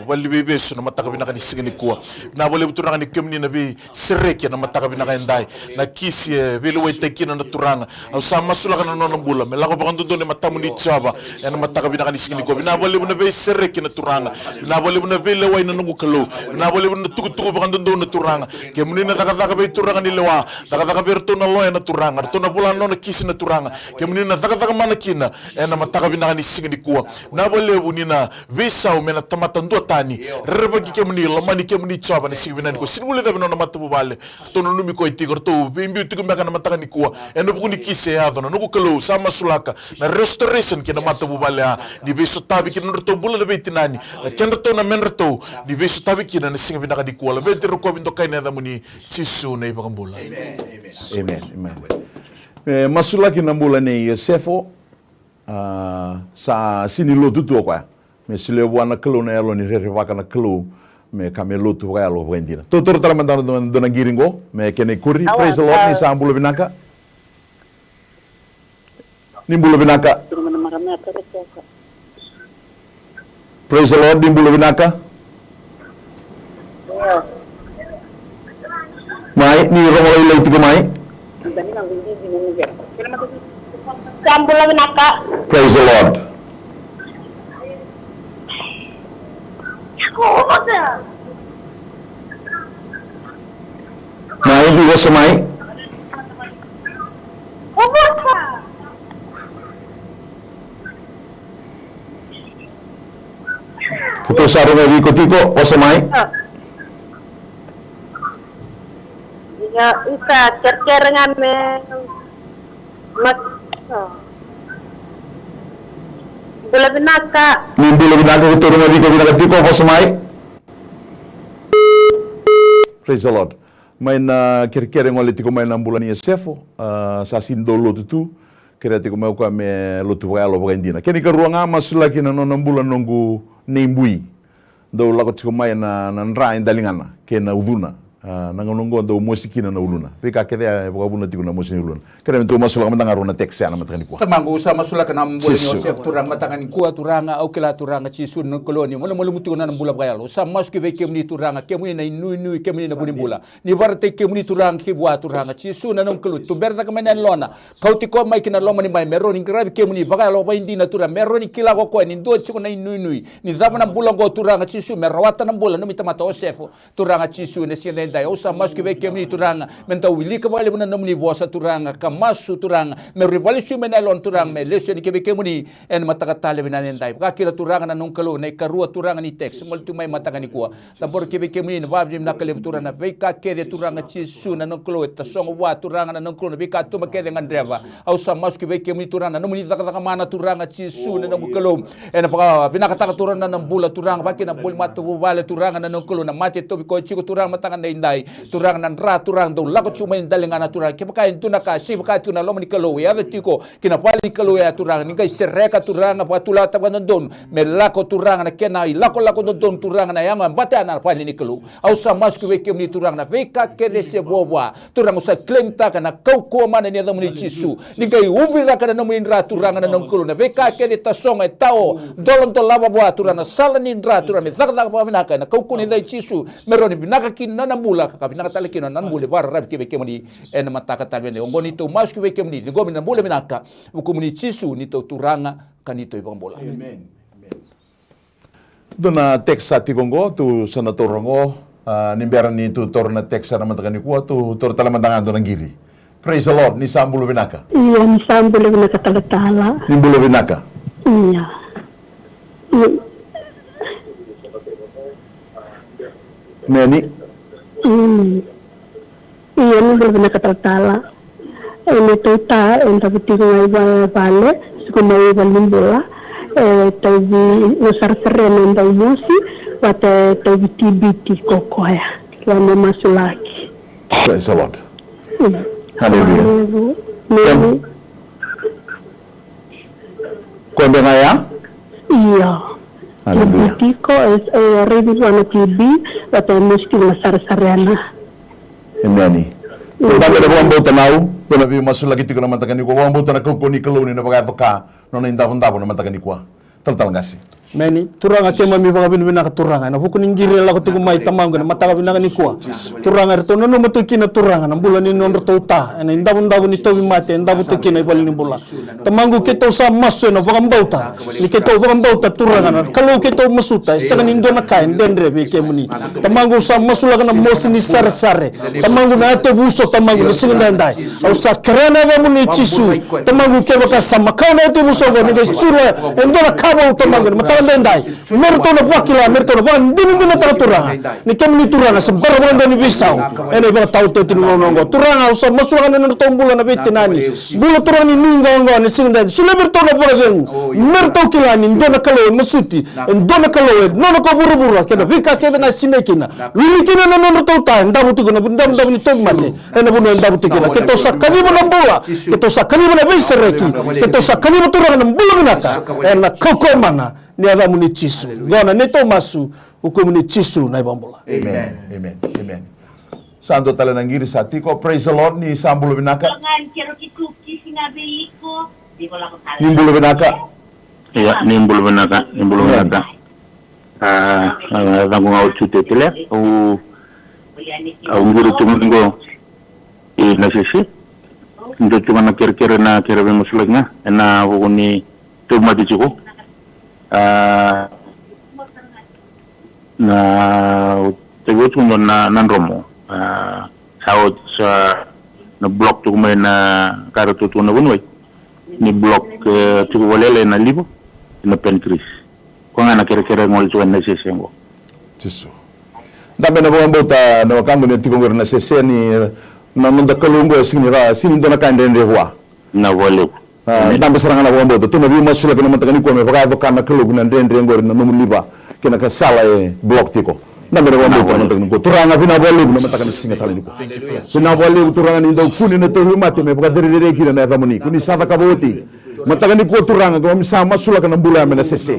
wali bebeso na mataka binaka ni sigini ko binabole turanga ni kemni na bi sereke na mataka binaka ndai na kisi vile wetekina na turanga au sama sula kana no bula melako bakando do ni matamu ni chaba na mataka binaka ni sigini ko binabole na be sereke na turanga binabole na vile wai na nungu kalo binabole na tuku bakando do na turanga kemni na taka be turanga ni lewa taka berto na loya na turanga to na bula no na kisi na turanga kemni na taka mana kina na mataka binaka ni sigini kuwa na bolebu ni na visa umena tamatandua tani reba ki kemni lamani kemni chaba ni sigini binani ko sinbule da binona matabu bale to no numi ko itigor to bimbi tiku meka na mataka ni kuwa eno buku ni kise ya dono nuku kalo sama sulaka na restoration ki na matabu bale ni beso tabi ki no to bula da betinani na kendo to na menreto ni beso tabi ki na sigini binaka di kuwa la beti ko bindo kaina da muni chisu na ibakambula Amen. Masulaki na mbula ni Yosefo sa sini lotu tu kwa me sile wana kelo na elo ni rere waka na kelo me kame lotu kwa elo vendina totor tala mandana dona giringo me kene kuri. Praise the Lord. Ni sambulo binaka ni mbulo binaka Praise the Lord. Ni mbulo binaka mai ni romo ile tigo mai Sambulo binaka. Praise the Lord. Mai bigo samai. Puto saru ngi ko tiko o samai. Ya, isa kerkerengan me mat Bulo binaka. Ni bulo binaka ko toro ngi ko binaka tiko o samai. Praise the Lord. Mai na kerkere ngole tiko mai na mbula ni Yosefo sa sindo lotu tu kere tiko mai ko me lotu wa lo bendina. Keni ka ruanga masulaki na no mbula nongu nembui. Do lako tiko mai na nra indalingana kena uduna. Nangonongo do musikina na uluna. Pika kede bukabuna tiko na musini uluna. Kere mtu masulaka mandanga rona teksa na matani kwa. Tamangu sa masulaka na mbula ni Yosef turang matangani kuwa turanga au kila turanga chisu no koloni mola mola mutu na mbula bgayalo sa masku ve kemni turanga kemni na nui kemni na bunimbula ni varte kemni turanga kibwa turanga chisu na non kolu to berda kamena lona kauti ko mai kina loma ni mai meroni gravi kemni bgayalo ba indina turanga meroni kila ko ni ndo chiko na nui ni dava na mbula go turanga chisu merawata na mbula no mitamata Yosef turanga chisu ne sienda dai osa masku ve kemni turanga menta wilika wale buna nomni vosa turanga kamasu turanga me rivalisu menelon turanga me lesio ni kebe kemuni en matakatale binane dai ka kila turanga na nungkalo na karua turanga ni text multi mai matangani kwa tabor kebe kemuni na babim na kale turanga ve ka kede turanga chisu na nungkalo ta songo wa turanga na nungkalo ve ka tuma kede ngandreva osa masku ve kemuni turanga nomni takataka mana turanga chisu na nungkalo en pa pinakataka turanga na mbula turanga bakina bul matu wale turanga na nungkalo na mate to ko chiko turanga matanganda indai turanga nan ra turanga do lako chuma indalingana turanga kebaka intuna ka sibaka tuna lomo ni kalo ya tiko kina pali kalo ya turanga ni kai sereka turanga patula tabana don me lako turanga na kena lako don turanga na yanga batana pali ni kalo au sa masku ve kemni turanga na veka kede se bowa turanga sa klenta kana kauko mana ni adamu ni chisu ni kai ubira kana no indra turanga na nongkolo na veka kede tasonga tao dolon to lava boa turanga sala ni indra turanga zakda pa binaka na kauko ni dai chisu meroni binaka kinna na bula ka binaka tale kinna nan bule bar rab kebe kemni en mataka talwene ngoni to masku ve kemni ni gomi na bule binaka ukumuni chisu ni to turanga kanito ibang bola. Amen. Dona teksa tigongo tu sanatorongo nimbera ni tu torna teksa na matagani kuwa tu tor talamandangan do giri. Praise the Lord. Ni sambulo binaka. Iya, ni sambulo binaka talatala. Ni bulo binaka. Iya. Neni. Iya, ni bulo binaka talatala. Ini tuta, enta putih ngai vale. kumai walimbola tawi usar-saren ndau musi wata tawi tibiti kokoya lama masulaki. Praise the Lord. Hallelujah. Kwenda ngaya? Iya. Hallelujah. Tibiti ko ready wana tibi wata muski masar-sarena. Amen. Tanda na buwan bauta nau, tanda bi masulaki tiko na matakan ko, buwan bauta na kukuni kaluni na bagatoka, no na indapon-dapon na matakan ko. Tal ngasi. Meni turanga tema mi baga bin ka turanga na hukun ngire la ko tugu mai tamang na mataga bin ni kwa turanga rto no matuki na turanga na bulan ni non rto ta na indabun dabun ni tobi mate ndabu tuki na bali ni bula tamangu keto sa maso na baga mbauta ni keto baga mbauta turanga na kalau keto masuta sa ni ndo na kain dendre be ke muni tamangu sa masula na mosi ni sare sare tamangu na to buso tamangu ni singa ndai au sa krena ga muni chisu tamangu ke baka sama kana to buso ga ni sura ndo na kaba tamangu ndai merto na wakila merto na wan dinu tara turanga ni kemni turanga sembara wanda ni bisau ene ba tau te tinu ngongo turanga usa masura na tombula na betinani bula turanga ni ninga ngo ni sinda sule merto na borgen merto kilani ndona kalo masuti ndona kalo no ko buru kena vika kena na sinekina wili kina na no tota ndabu tu na ndabu ni togmate ene bunu ndabu tu kina keto sakani bona bola keto sakani bona beisereki keto sakani turanga na mbula binaka ena koko mana ni ada muni chisu gona neto masu hukum ni chisu na ibambola. Amen. Amen. Amen. Santo talanangiri satiko, praise the Lord, ni sambulo binaka. Nimbulo binaka. Iya, nimbulo binaka. Tangu ngau chute tele au nguru tumungo na sisi ndo tumana kere na kere be musulagna na woni tumati chiko na tegotu na nandromo sao sa na block tu kumay na karato tu na bunway ni block tu walele na libo na pencris ko nga na kere ngol tu na sesengo Tiso. Dami na buwan bauta na wakambo ni tikongor na sese ni na nunda kalungo sini ndo na kande ndehwa na wale Damba serangan na buwan bauta tu na bi masula kina matakani ko me baka kana kalugo na ndendre ngor na numu liba kina ka sala block tiko Dami na buwan bauta matakani ko turanga bina bole na matakani singa talini ko bina bole turanga ni ndo kuni na to mate me baka dere kina na thamuni kuni sata kaboti matakani ko turanga ko misa masula kana mbula me na sese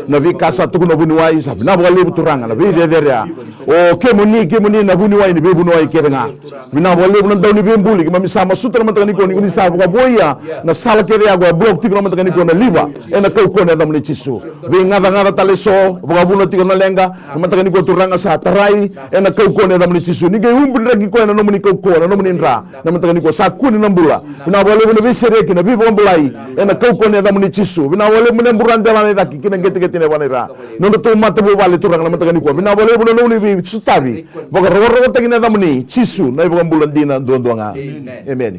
na vi kasa tu no bunwai sabi na bole turanga na vi dere o kemuni na bunwai ni be bunwai kerenga bina bole na dawni be mbuli ki misa masutra matakani ko ni sa baka boya na sala kere agwa blok tiko matakani ko na liba ena ko na thamuni chisu vi ngada taleso baka buno tiko na lenga matakani ko turanga sa tarai ena ko na thamuni chisu ni ge umbu ragi ko na nomuni ko na nomuni ndra na matakani ko sa kuni na mbula bina bole na vi sereki na vi bombulai ena kau ni ada muni chisu bina wale mune buran jalan ida kina gete ne wanira nondo to mate bo wale turang na matagani ko bina wale buno nuni bi sutabi boga rogo tagi na muni chisu na ibang bulan dina doanga amen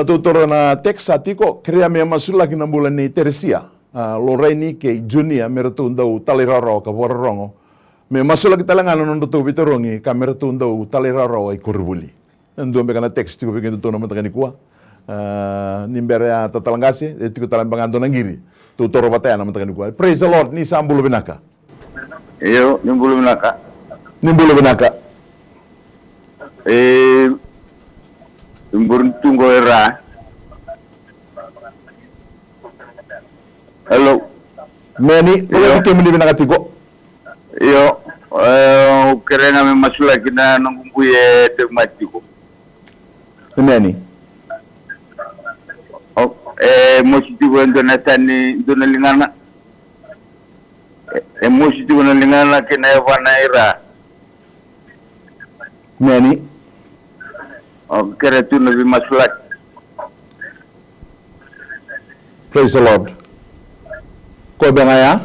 tutor na teks atiko krea me masula kina bulan ni Teresia Lorraine ke Junia meretundau taliraro ka borongo me masula kita langan nondo to bitorongi kamera tundau taliraro ai kurbuli ndo me kana teks tiko bikin to na matagani ko nimbere ya tatalangasi etiko talambangando nangiri tutoro bataya na matagani ko praise the Lord ni sambulo binaka iyo nimbulo binaka imburuntungo era hello meni iyo kemuni binaka tiko iyo kerenga me masula kina nongumbuye tematiko meni mositivo ndona lingana mositivo na lingana kena evana ira nani kere tu na bi masulat praise the Lord ko bengaya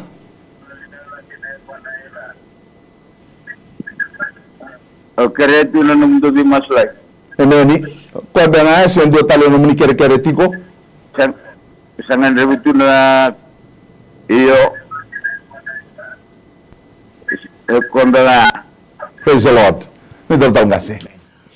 kere tu na numdo bi masulat nani ko bengaya sendo talo no muni kere tiko sangan rebutu na iyo kondala praise the Lord ni dal ngase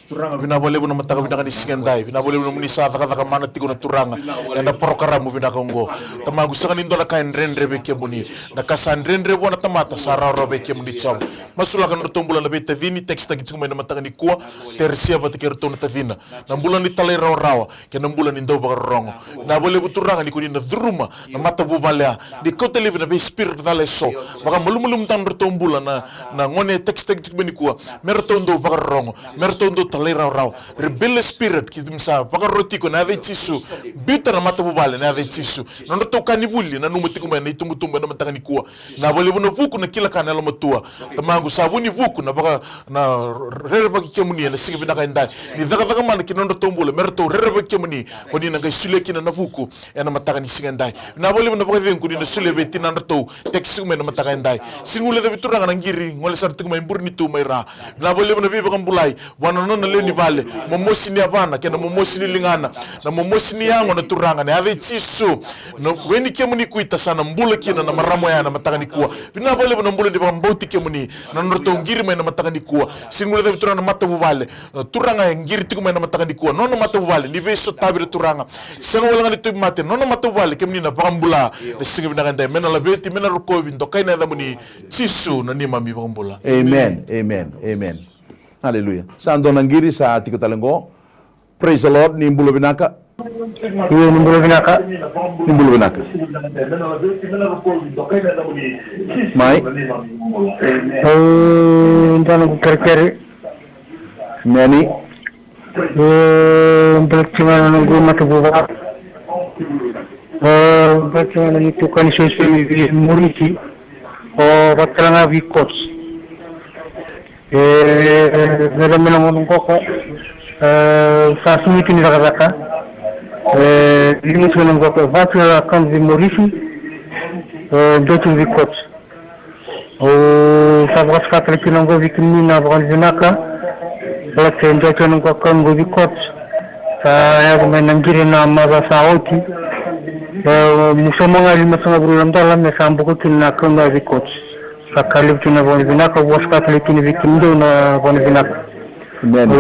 Turanga binabole buna mataka binaka ni singandai binabole buna munisa taka mana tiko na turanga enda porokaramu binaka ngo tamagu saka nindo na kain rendre beke muni na kasan rendre bona tamata sara robe ke muni cham masula kan tombula na beta vini teksta gitu na mataka ni kuwa tersia batike rtona tadina na mbula ni tale rawa ke na mbula ni ndo bagarongo na bole bu turanga ni kuni na druma na mata bu balea di kote live na be spirit dale so baka mulumulum tan rtombula na ngone teksta gitu ni kuwa mertondo bagarongo mertondo talera rau rebellious spirit kitimsa pakarotiko na ave tisu bita na mata bubale na ave tisu na ndo tokani buli na numu tikuma na itungu tumba na matanga ni kuwa na bole buno vuku na kila kana matua tamangu sabuni vuku na baka na rere baki kemuni na singa binaka ndai ni daga mana kinondo tombule merto rere baki kemuni koni na gaisule kina na vuku na matanga ni singa ndai na bole buno baka venku ni sule beti na ndo teksume na matanga ndai singule da bituranga na ngiri ngole sar tikuma imburni tu maira na bole buno vibe kambulai wana na leni vale momosi ni avana kena momosi ni lingana na momosi ni yango na turanga na ave tisu no weni kemuni kuita sana mbula kina na maramo ya na matangani kuwa bina vale na mbula di mbauti kemuni na nroto ngiri mai na matangani kuwa singule da turanga mata vale turanga ngiri tiku mai na matangani kuwa nono mata vale ni veso tabire turanga sengo wala ngani tu mate nono mata vale kemuni na bambula na singa bina ganda mena la veti mena rukovi ndo kaina da muni tisu na ni mami bambula. Amen, amen, amen. Hallelujah. Sando nangiri sa tiko talengo. Praise the Lord. Nimbulo binaka. Iya, nimbulo binaka. Nimbulo binaka. Mai. Intano kukerkeri. Meni. Belakcima nunggu mata buka. Belakcima itu kan sesuai muriki. Batalanga vikos. Nada menang koko sasu itu ni raka limus menang koko vasula kan di morisi dotu vikot sabas kata kinong go vikini na bukan jenaka balak sendo kinong koko kan go vikot saya menang kiri na masa saoti musoma ngali masanga burulam dalam na sambuko kinna kan go vikot Sakalip tuna boni binaka was Catholic ni vikindo na boni binaka. Amen.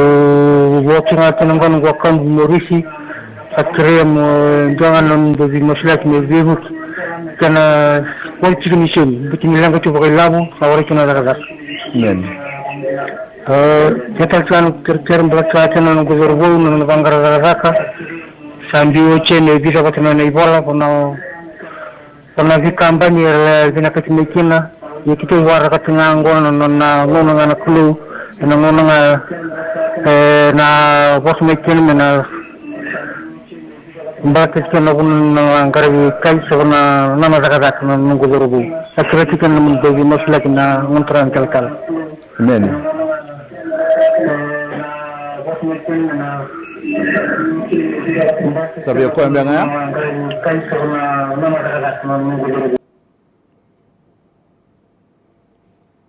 Watching at nangkan wakan morisi akrem jangan ndo di maslak ni vivuk kana politik ni shen bikin lang ko ba labu sawari tuna daga. Amen. Ketal kan kerker belaka tana no gozorbo no bangara daga sambi oche ne bisa patna nei bola pernah di kampanye binaka timikina ya kita war ka tingango na ngono na klu na ngono na bos mekin na mbaka kana kun na ngarabi kai so na daga na nungu zorobu akrati kan mun dogi maslak na ngontran kalkal. Amen. Sabi ko ang nga kai so na daga na nungu zorobu.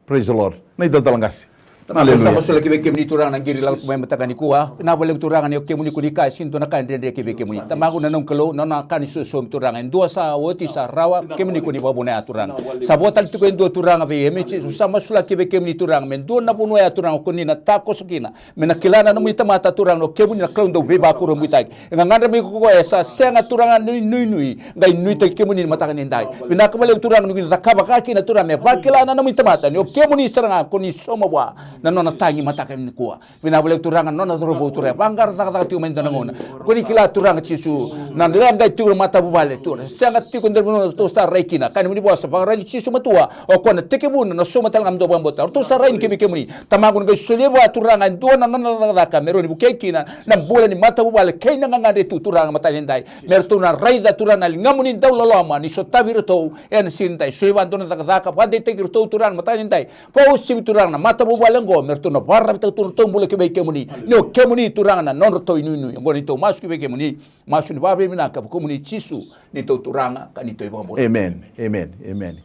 Praise the Lord. Na idadalangasi. Sama sula kibe kemni turang na giri laut kumay matagani kuwa. Na boleh turang ni kemuni kunika sinto na kan rende kibe kemuni. Tamagu na nong kelo na kan isusum turang. Dua sa woti sa rawa kemuni kuni babuna turang. Sabotal tu kendo turang ave emici sama sula kibe kemni turang men do na buno ya turang kuni na tako sukina. Men kilana na munita mata turang no kemuni na klondo beba kuro mutai. Nganganda mi ko esa senga turang nui ngai nui ta kemuni matagani ndai. Bina kamale turang ngi zakaba kaki na turang ne vakilana na munita mata no kemuni seranga kuni somo bwa. Na nona tangi mata kami kuwa bina boleh turangan nona robo turang banggar tak tiu main tanangona kuni kila turang cisu na dalam dai tiu mata bubale tur sangat tiu konder buno to star raikina kan muni buasa banggar cisu matua o kona tekebun na so matal ngam do bambota to star rain kemi kemuni tamagun gai sulewa turangan do na nona ka meroni bukekina na bola ni mata bubale kaina ngangade tu turang mata lendai mertuna raida turana ngamuni daw loloma ni so tabiro to en sintai sulewan do na taka pade tekir to turang mata lendai po sim turang na mata bubale mertuna barra tu tombule ke kemuni no kemuni turanga non to inu ngoni to masu ke kemuni masu ni babe mina ka komuni cisu ni to turanga kan ito ibang bola. Amen, amen, amen.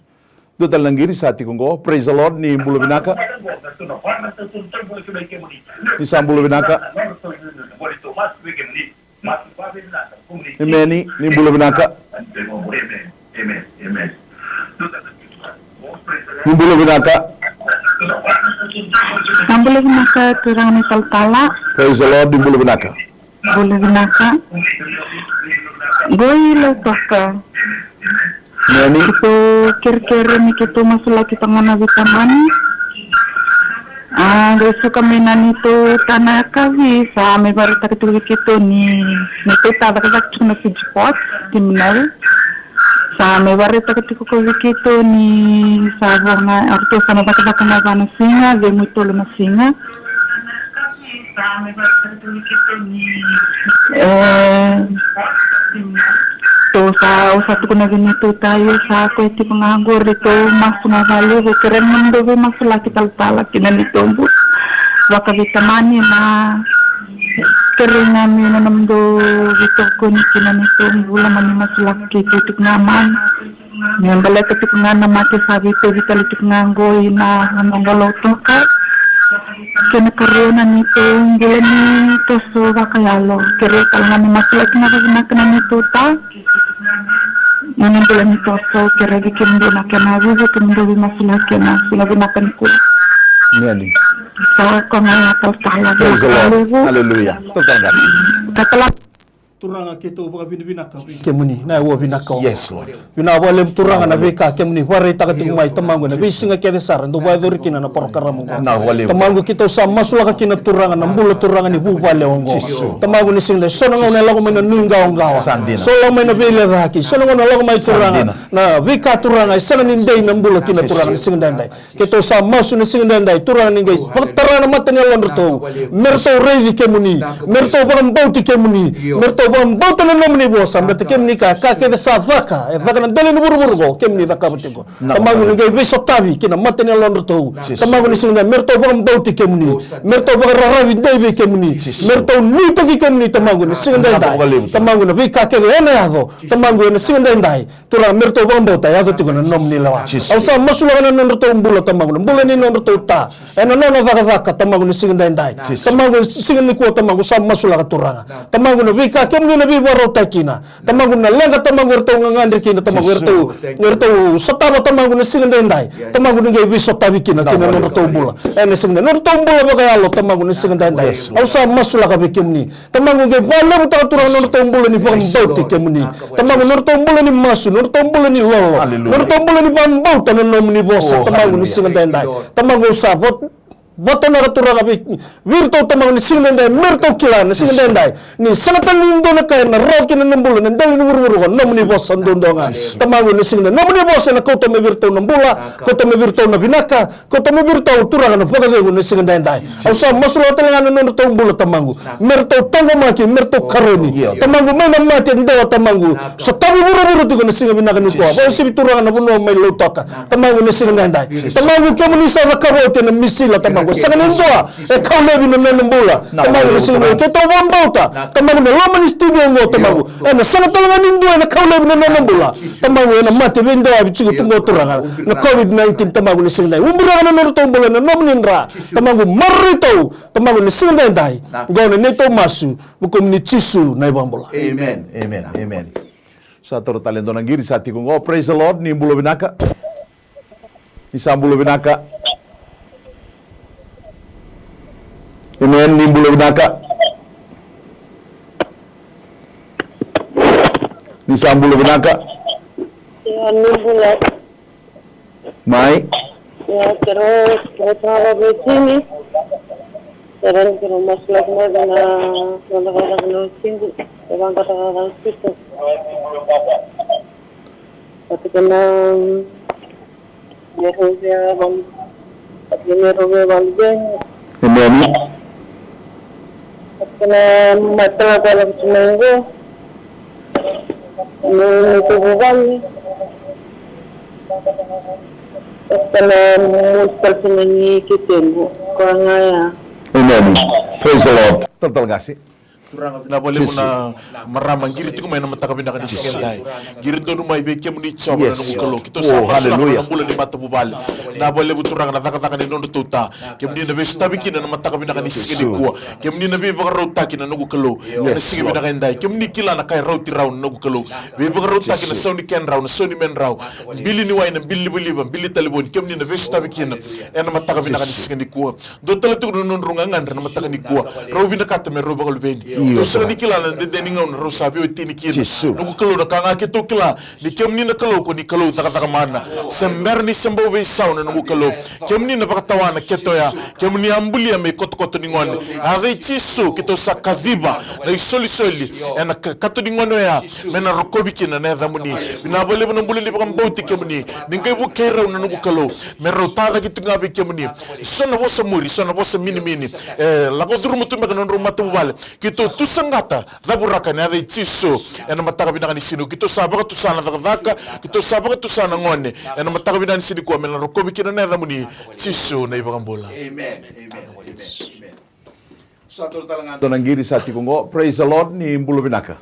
Do talangiri sa tikungo. Praise the Lord. Ni bulu binaka. Ni sambulo binaka. Amen. Ni bulu binaka. Ni bulu binaka. Boleh binaka turang ni taltala. Praise the Lord, Nimbula Binaka. Boleh binaka. Boy lo toka. Nani? Kita kira-kira ni kita masalah kita ngana vitamani. Gusto kami na nito tanah kawi sa may baru tak tuloy kita ni nito tada kadak na si Jipot criminal sa may baru tak tuloy kita ni sa mga orto sa mabaka na ba na singa de muy tolo na singa sa may baru tak tuloy kita ni to sa usatu ko na ganito tayo sa kweti panganggur ito mas sumabali ko keren mundo ko mas laki taltala kinanito bu waka vitamani na keren namin na namdo ito ko ni kinanito bula mani mas laki tutik naman yung balay katik nga na mati sabi ito vitalitik nga ngoy na anong galoto ka kinakaroon nito bulan nito so bakayalo kere kalangan ni mas laki na kaginakan nito ta Nang bulan nito so kira bikin do na kana vivo kendo masula kana sinabi na kan ko. Nani? Sa kanya taltala. Praise the Lord. Hallelujah. Totoo. Katala turanga kita ubaga binaka kemuni na wo binaka. Yes, Lord. Bina wale turanga na beka kemuni wari tagating mai tamango na bisinga kede sar ndo ba dori kina na porkaramu. Na wale. Tamango kita sa masula ka kina turanga na mbula turanga ni bu wale ongo. Tamango ni single so nga na lago mai na nunga ongawa. So lang mai na bele haki. So nga na lago mai turanga na beka turanga sana ni ndai na mbula kina turanga ni singa ndai. Kita sa masu ni singa ndai turanga ni ngai. Pagtara na mata ni landro merto reidi kemuni. Merto baram bauti kemuni. Merto bauta na nomni bosa mbete kemni ka ke sa vaka vaka na dele no burburgo kemni vaka butiko tamagu ni gai beso tabi kina matene londro to tamagu ni singa merto bam bauti kemni merto bam raravi debe kemni merto ni to ki kemni tamagu ni singa dai tamagu na vika ke ene yado tamagu ni singa dai tura merto bam bauta yado tiko na nomni lawa ausa masula na londro to mbulo tamagu mbulo ni londro to ta ena no vaka tamagu ni singa dai tamagu singa ni ko tamagu sa masula ka turanga tamagu na vika kemni na bibaro takina tamagu na lenga tamagu erto ngangande kina tamagu erto sataba tamagu na singa dai tamagu ni gai sotabi kina no to bula ene singa no to bula bagayalo tamagu ni singa dai ausa masula ka bikimni tamagu gai bala buta turang no to bula ni bam bauti kemni tamagu no to bula ni masu no to bula ni lolo no to bula ni bam bauta no ni bosa tamagu ni singa dai tamagu sabot boto na katura kapi virto tamang ni singa dai merto kila ni singa dai ni sanatan lindo na kaya na roki na nambula na dali ni wuru ko nomni boss andondonga tamang ni singa nomni boss na kota me virto nambula kota me virto na binaka kota me virto tura na pagade ni singa dai asa maslo talangan no to bula tamangu merto tango maki merto karoni tamangu me na mati ndo tamangu so tabi wuru to ni singa binaka ni ko ba si tura na buno may lotoka tamangu ni singa dai tamangu kemo ni sa karote na misila tamangu sangan indoa kau lebi na nambula tamagu na singa kita wambauta tamagu na lama ni studio ngo tamagu na sangat talangan indoa na kau lebi na nambula tamagu na mati bendo abichigo tungo turanga na COVID-19 tamagu ni singa umbura na norto umbula na nomnindra tamagu marito tamagu ni singa dai go na neto masu bukom ni chisu na ibambula. Amen, amen, amen. Satu talento ng giri sa tikong oh praise the Lord ni Mbulo Binaka. Isang Mbulo Binaka. Amen, ni Mbulo Binaka. Ni Sambulo Binaka. Ya, Mbulo. Mai. Ya, terus trabajo sini. Terus mas lagi na kadang singgu, kadang situ. Tapi kena ya bang, Amen. kena mata dalam seminggu itu bukan kena muskal seminggu kita kurang ya. Amen. Praise the Lord. Total kasih. na bole na marama ngiri tiko mena mataka bina kan iskendai ngiri to numai be kemu ni choba na ngukalo kito sama sula na bula ni mata bubal na bole buturang na taka ni nondo tuta kemu ni nabe stabi kina na mataka bina kan iskendi kuwa kemu ni nabe baga rauta kina ngukalo na sige bina kan dai kemu ni kila na kai rauti raun ngukalo be baga rauta kina sauni ken raun sauni men raun bili ni waina bili bili talibon kemu ni nabe stabi kina na mataka bina kan iskendi kuwa do tala tu non rungangan na mataka ni kuwa rau bina kata me ro baga lubeni to sala ni kila na de ninga on rosa bi tini kina nugu kalo na kanga kito kila ni kemni na kalo ko ni kalo taka mana sember ni sembo be sauna nugu kalo kemni na bakatawana keto ya kemni ambulia me koto ni ngone ave chisu kito sakadhiba na isoli ena kato ni ngone ya mena rokobi kina na dhamuni bina bole bana mbuli ni bakambauti kemni ningai bu kera na nugu kalo mero taga kito ngabe kemni sona bosa muri sona bosa mini lago durumu tu meka non rumatu bale kito tusangata dhaburaka na ave chisu ena mataka bina ni sinu kito sabaka tusana dhaka kito sabaka tusana ngone ena mataka bina ni sinu kwa mena rokobi kina na dhamuni chisu na ibakambola. Amen. Satu talangan tonanggiri sati kongo. Praise the Lord ni Mbulu Binaka.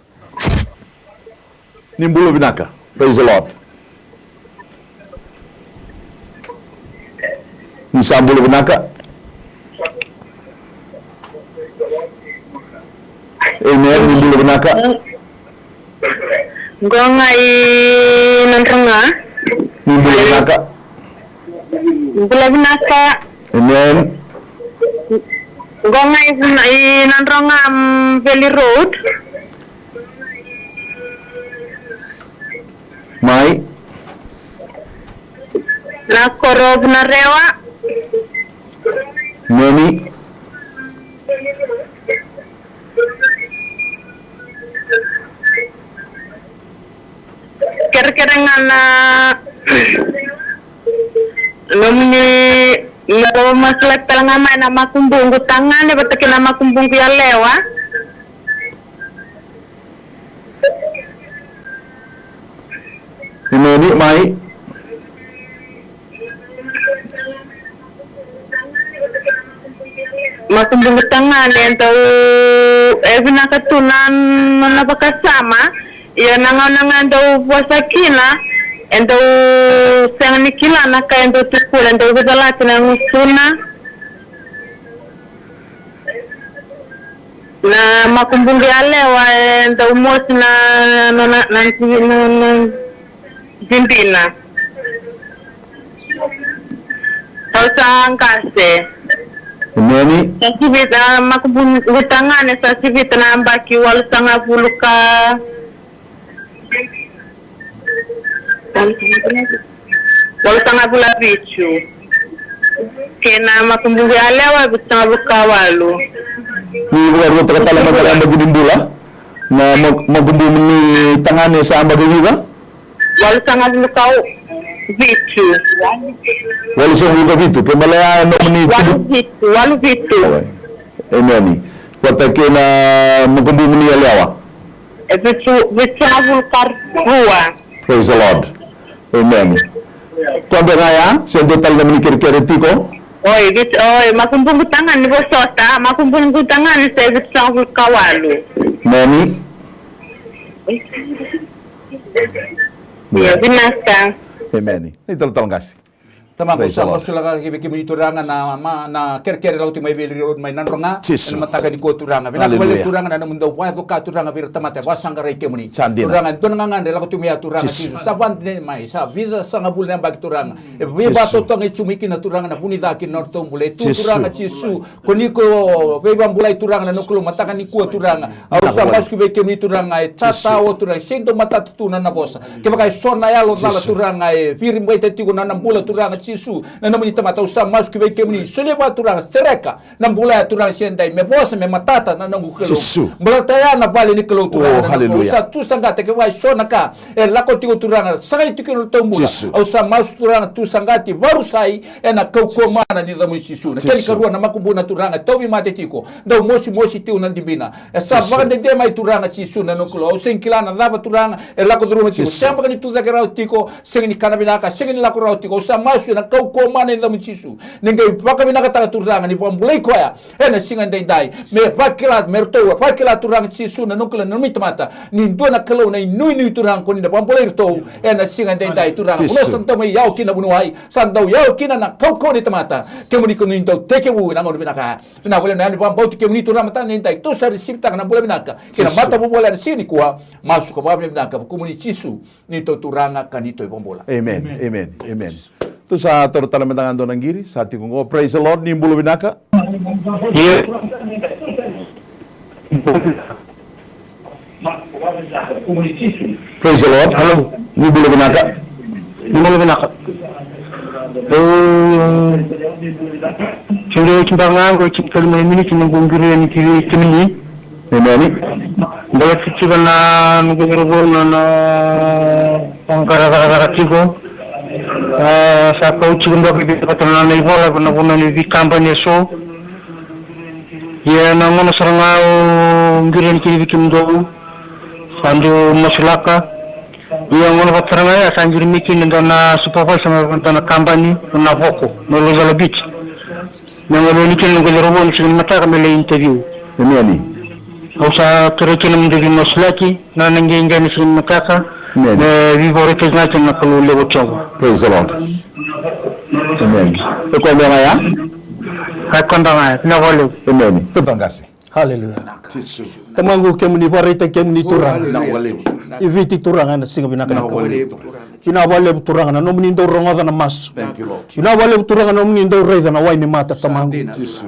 Praise the Lord. Ni Mbulu Binaka. Amen ni Mbulu Binaka. Gongai nanranga. Ni Mbulu Binaka. Mbulu Binaka. Amen. Gongai nanranga Valley Road. Mai. Na Korob na Rewa. Nani. Kira-kira na nomini Lawa masalah talangamay na makumbung tangan ba't kina makumbung kaya lewa? Ini mai. Makumbung tangan ento nakatunan napakasama ya nangan daw puasa kina ento sang nikila na kaya ento tukul ento bedalat ng suna na makumbung alewa ento umos na jimpina sa angkase Nani? Sa sibit makumbung utangan sa sibit na baki wal sanga puluka wala tanga pula bichu kena makumbung alewa butanga bukawalu Ni bukan terkatala maganda gudimbula na magumbung ni tangane sa ambagiwa wala tanga bukau bichu wala sa buka bitu kemalaya no ni walu bichu Amen. Watake na magumbung ni alewa bichu bulkar ruwa. Praise the Lord. Amen. Kwamba ngaya sendo tal na mnikirikere tiko. Oi, makumbung tangan ni bosota, makumbung tangan sa bitang kawalu. Nani? Ya, binasa. Amen. Ito tal ngasi. Tamang sa masulaga kibiki turangan na kerkere lauti mai veli road mai nanronga na mataka ni ko turanga bina ko turanga na mundo wa ko ka turanga bir tamate wasanga rei kemuni turanga donanga de lauti mai turanga sisu saban de mai sa vida sanga bulna bag turanga e be ba to tongi chumiki na turanga na bunida ki norto bule tu turanga sisu ko ni ko be ba bulai turanga na noklo mataka ni ko turanga au sa basku be kemuni turanga e tata o turanga sendo matata tu na bosa ke ba kai sona ya lo dala turanga e pirim boy te tigo na bula turanga sisu na namuni tamata usa mas que vai kemuni soleva turanga sereka na bula turanga sendai me vosa me matata na nangu kelo mbala taya na vale ni kelo turanga na usa tu sangate que vai sona ka e la contigo turanga sagai tu kelo tombula usa mas turanga tu sangati varusai e na kauko mana ni namuni sisu na keli karua na makumbuna turanga tobi mate tiko da mosi tiu na dimbina e sa vande de mai turanga sisu na noklo usa kilana dava turanga e la kodruma tiko samba ni tu da grau tiko segni kanabina ka segni la korau tiko usa mas na kau ko mana inda mchisu ningai paka binaka taka turanga ni pambulai koya ena singa ndai me pakila merto pakila turanga chisu na nukula na mitamata ni ndona kalau na nui turanga ko ni na pambulai to ena singa ndai turanga uno santa mai yao kina bunuai sandau yao kina na kau ko ni tamata kemuni ko ni to teke bu na ngono binaka na vole na ni pambau kemuni turanga mata ni ndai to sa risipta na bula binaka kina mata bu bola na sini kwa masuk ko binaka kumuni chisu ni to turanga kanito ibombola. Amen. Amen. Amen. Tu sa terutama ando nanggiri saat iku praise the Lord ni bulu binaka. Iya. Praise the Lord. Halo, ni bulu binaka. Ni bulu binaka. Cuma cimbang ko cikal mai mini cuma gonggiri ni kiri kini. Amen. Dapat cikal na ngogoro na pangkara ciko. Sa kau cikal do ki patana na ibola kuna ni kampanye so. Ya na ngono sarangau ngiri ni kiri kindo. Sandu masulaka. Dia ngono patranga ya sanjiri mikin na supervisor na kampanye na voko no Lozala Beach. Nangono ni kin ngogoro ni sin mata kamele interview. Amen. Usa terus menjadi maslaki na nanggenga ni sin makaka na vivo representative na kalu lewo chogo. Praise the Lord. Amen. Iko mbele ya? Hakondanga na wale. Amen. Tutangasi. Hallelujah. Tamangu kemuni parita kemuni turang. Iviti turang na singa binaka na inawale turang na nomini ndo rongoda na mas. Inawale turang na nomini ndo reza na waini mata tamangu.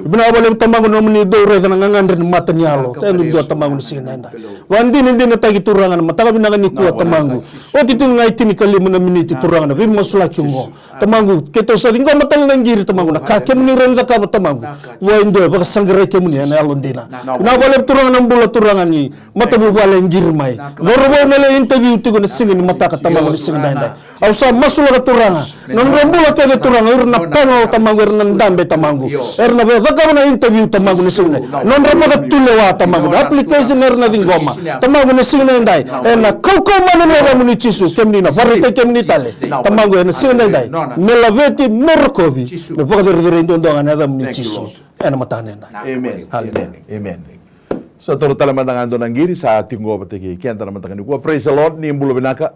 Inawale tamangu nomini ndo reza na ngangandre ni mata nialo. Tendu ndo tamangu ni singa nenda. Wandi ndi na tagi turang na mataka binaka ni kuwa tamangu. Oti tu ngai tini kalimu na miniti turang na bimu masulaki ngo. Tamangu keto sa dingo matang nangiri tamangu na kemuni renza ka tamangu. Waindo baka sangre kemuni na alondina. Inawale turang na mbula turangan ni mata bubala ngirmai. Gorbo na le interview tigo na singa ni mata ka tamangu ni singa nenda. Au sa masula ka turanga. Non rambula ka turanga urna pango tamangu urna ndambe tamangu. Erna be vaka na interview tamangu ni singa. Non rambula tulewa tamangu. Application erna dingoma. Tamangu ni singa nenda. Erna koko mana na muni chisu kemni na varite kemni tale. Tamangu erna singa nenda. Melaveti morkovi. Ne pokder ndo na da muni chisu. Erna mata nenda. Amen. Amen. Amen. So terutama ando nanggiri saat tinggo pateki kianta na matangani ko praise the Lord ni bulu binaka.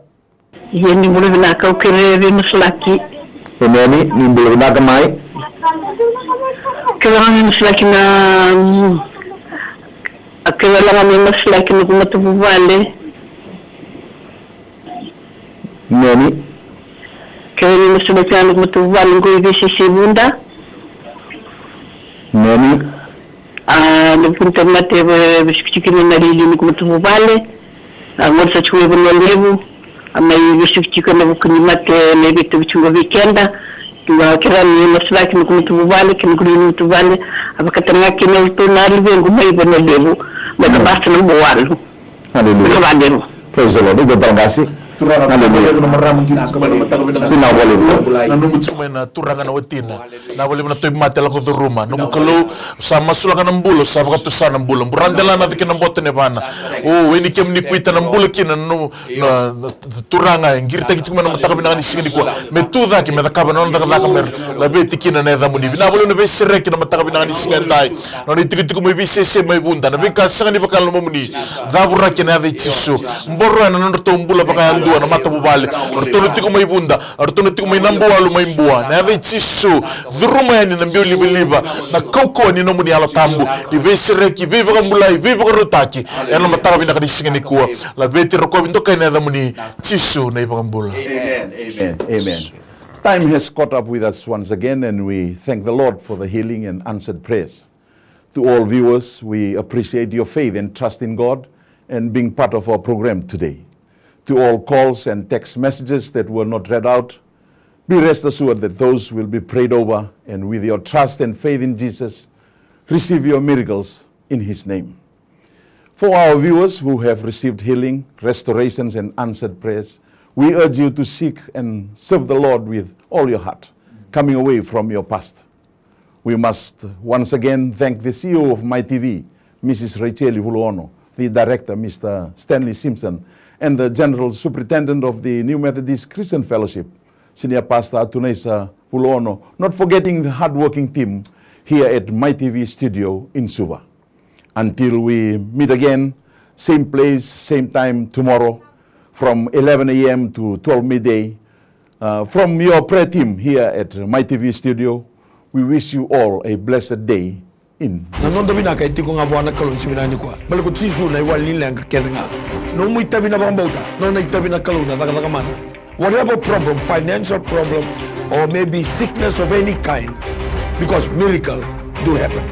Iya ni bulu binaka ukere maslaki. Amen. Ni bulu binaka mai. Kailangan maslaki na kailangan maslaki na kumatubale. Amen. Kailangan maslaki na kumatubale ko ibisi sibunda. Amen. Nagpunta mate bisikini na lili ni kumatubale. Ngor sa chuwe bun lebu. May bisikini na bukuni mate na bitu bichunga weekenda. Tuwa kira ni maslaki ni kumatubale kinukuli mutubale. Abakatanga kina uto na libengu may bun lebu. Magabasta ng buwalo. Hallelujah. Praise the Lord. Terima kasih. Na turanga na watina na wali na toy matela ko ruma no kalau sa masula kan bulo sa baka to sa ng bulo burandela na dikin ng bote ne bana o weni kem ni kuita ng bulo kin no turanga ngirta kitu man mataka binanga ni singi ko metuda ki metaka non da ka mer la beti kin na da muni na wali no be sirre kin mataka binanga ni singi dai no ni tikitu mo bi sese mai bunda na bika sanga ni bakal mo muni da burra kin na itsu mborro na no to mbulo baka andua na mata bubale artono tiko mai bunda artono tiko mai nambo alu mai mbua na ave tsisu dhuruma yani na mbio liba na kauko ni nomu ni ala tambu di vesireki viva kambulai viva karotaki ena mataka binaka ni singa ni kuwa la beti roko bindoka ina dhamu ni tsisu na iba kambula. Amen. Amen. Amen. Time has caught up with us once again and we thank the Lord for the healing and answered prayers. To all viewers, we appreciate your faith and trust in God and being part of our program today. To all calls and text messages that were not read out, be rest assured that those will be prayed over, and with your trust and faith in Jesus, receive your miracles in His name. For our viewers who have received healing, restorations, and answered prayers, we urge you to seek and serve the Lord with all your heart, coming away from your past. We must once again thank the CEO of MyTV, Mrs. Rachel Huluono, the director, Mr. Stanley Simpson, and the General Superintendent of the New Methodist Christian Fellowship, Senior Pastor Atunesa Pulono. Not forgetting the hardworking team here at MyTV Studio in Suba. Until we meet again, same place, same time tomorrow from 11 a.m. to 12 midday. From your prayer team here at MyTV Studio, we wish you all a blessed day in Jesus. Nanon tabi na kay tiko nga buwan nagkalon si binani ko. Balik ko tisu na iwalin lang kakita nga. No mo itabi na bambauta, no na itabi na kalon na taga-taga-mana. Whatever problem, financial problem, or maybe sickness of any kind, because miracle do happen.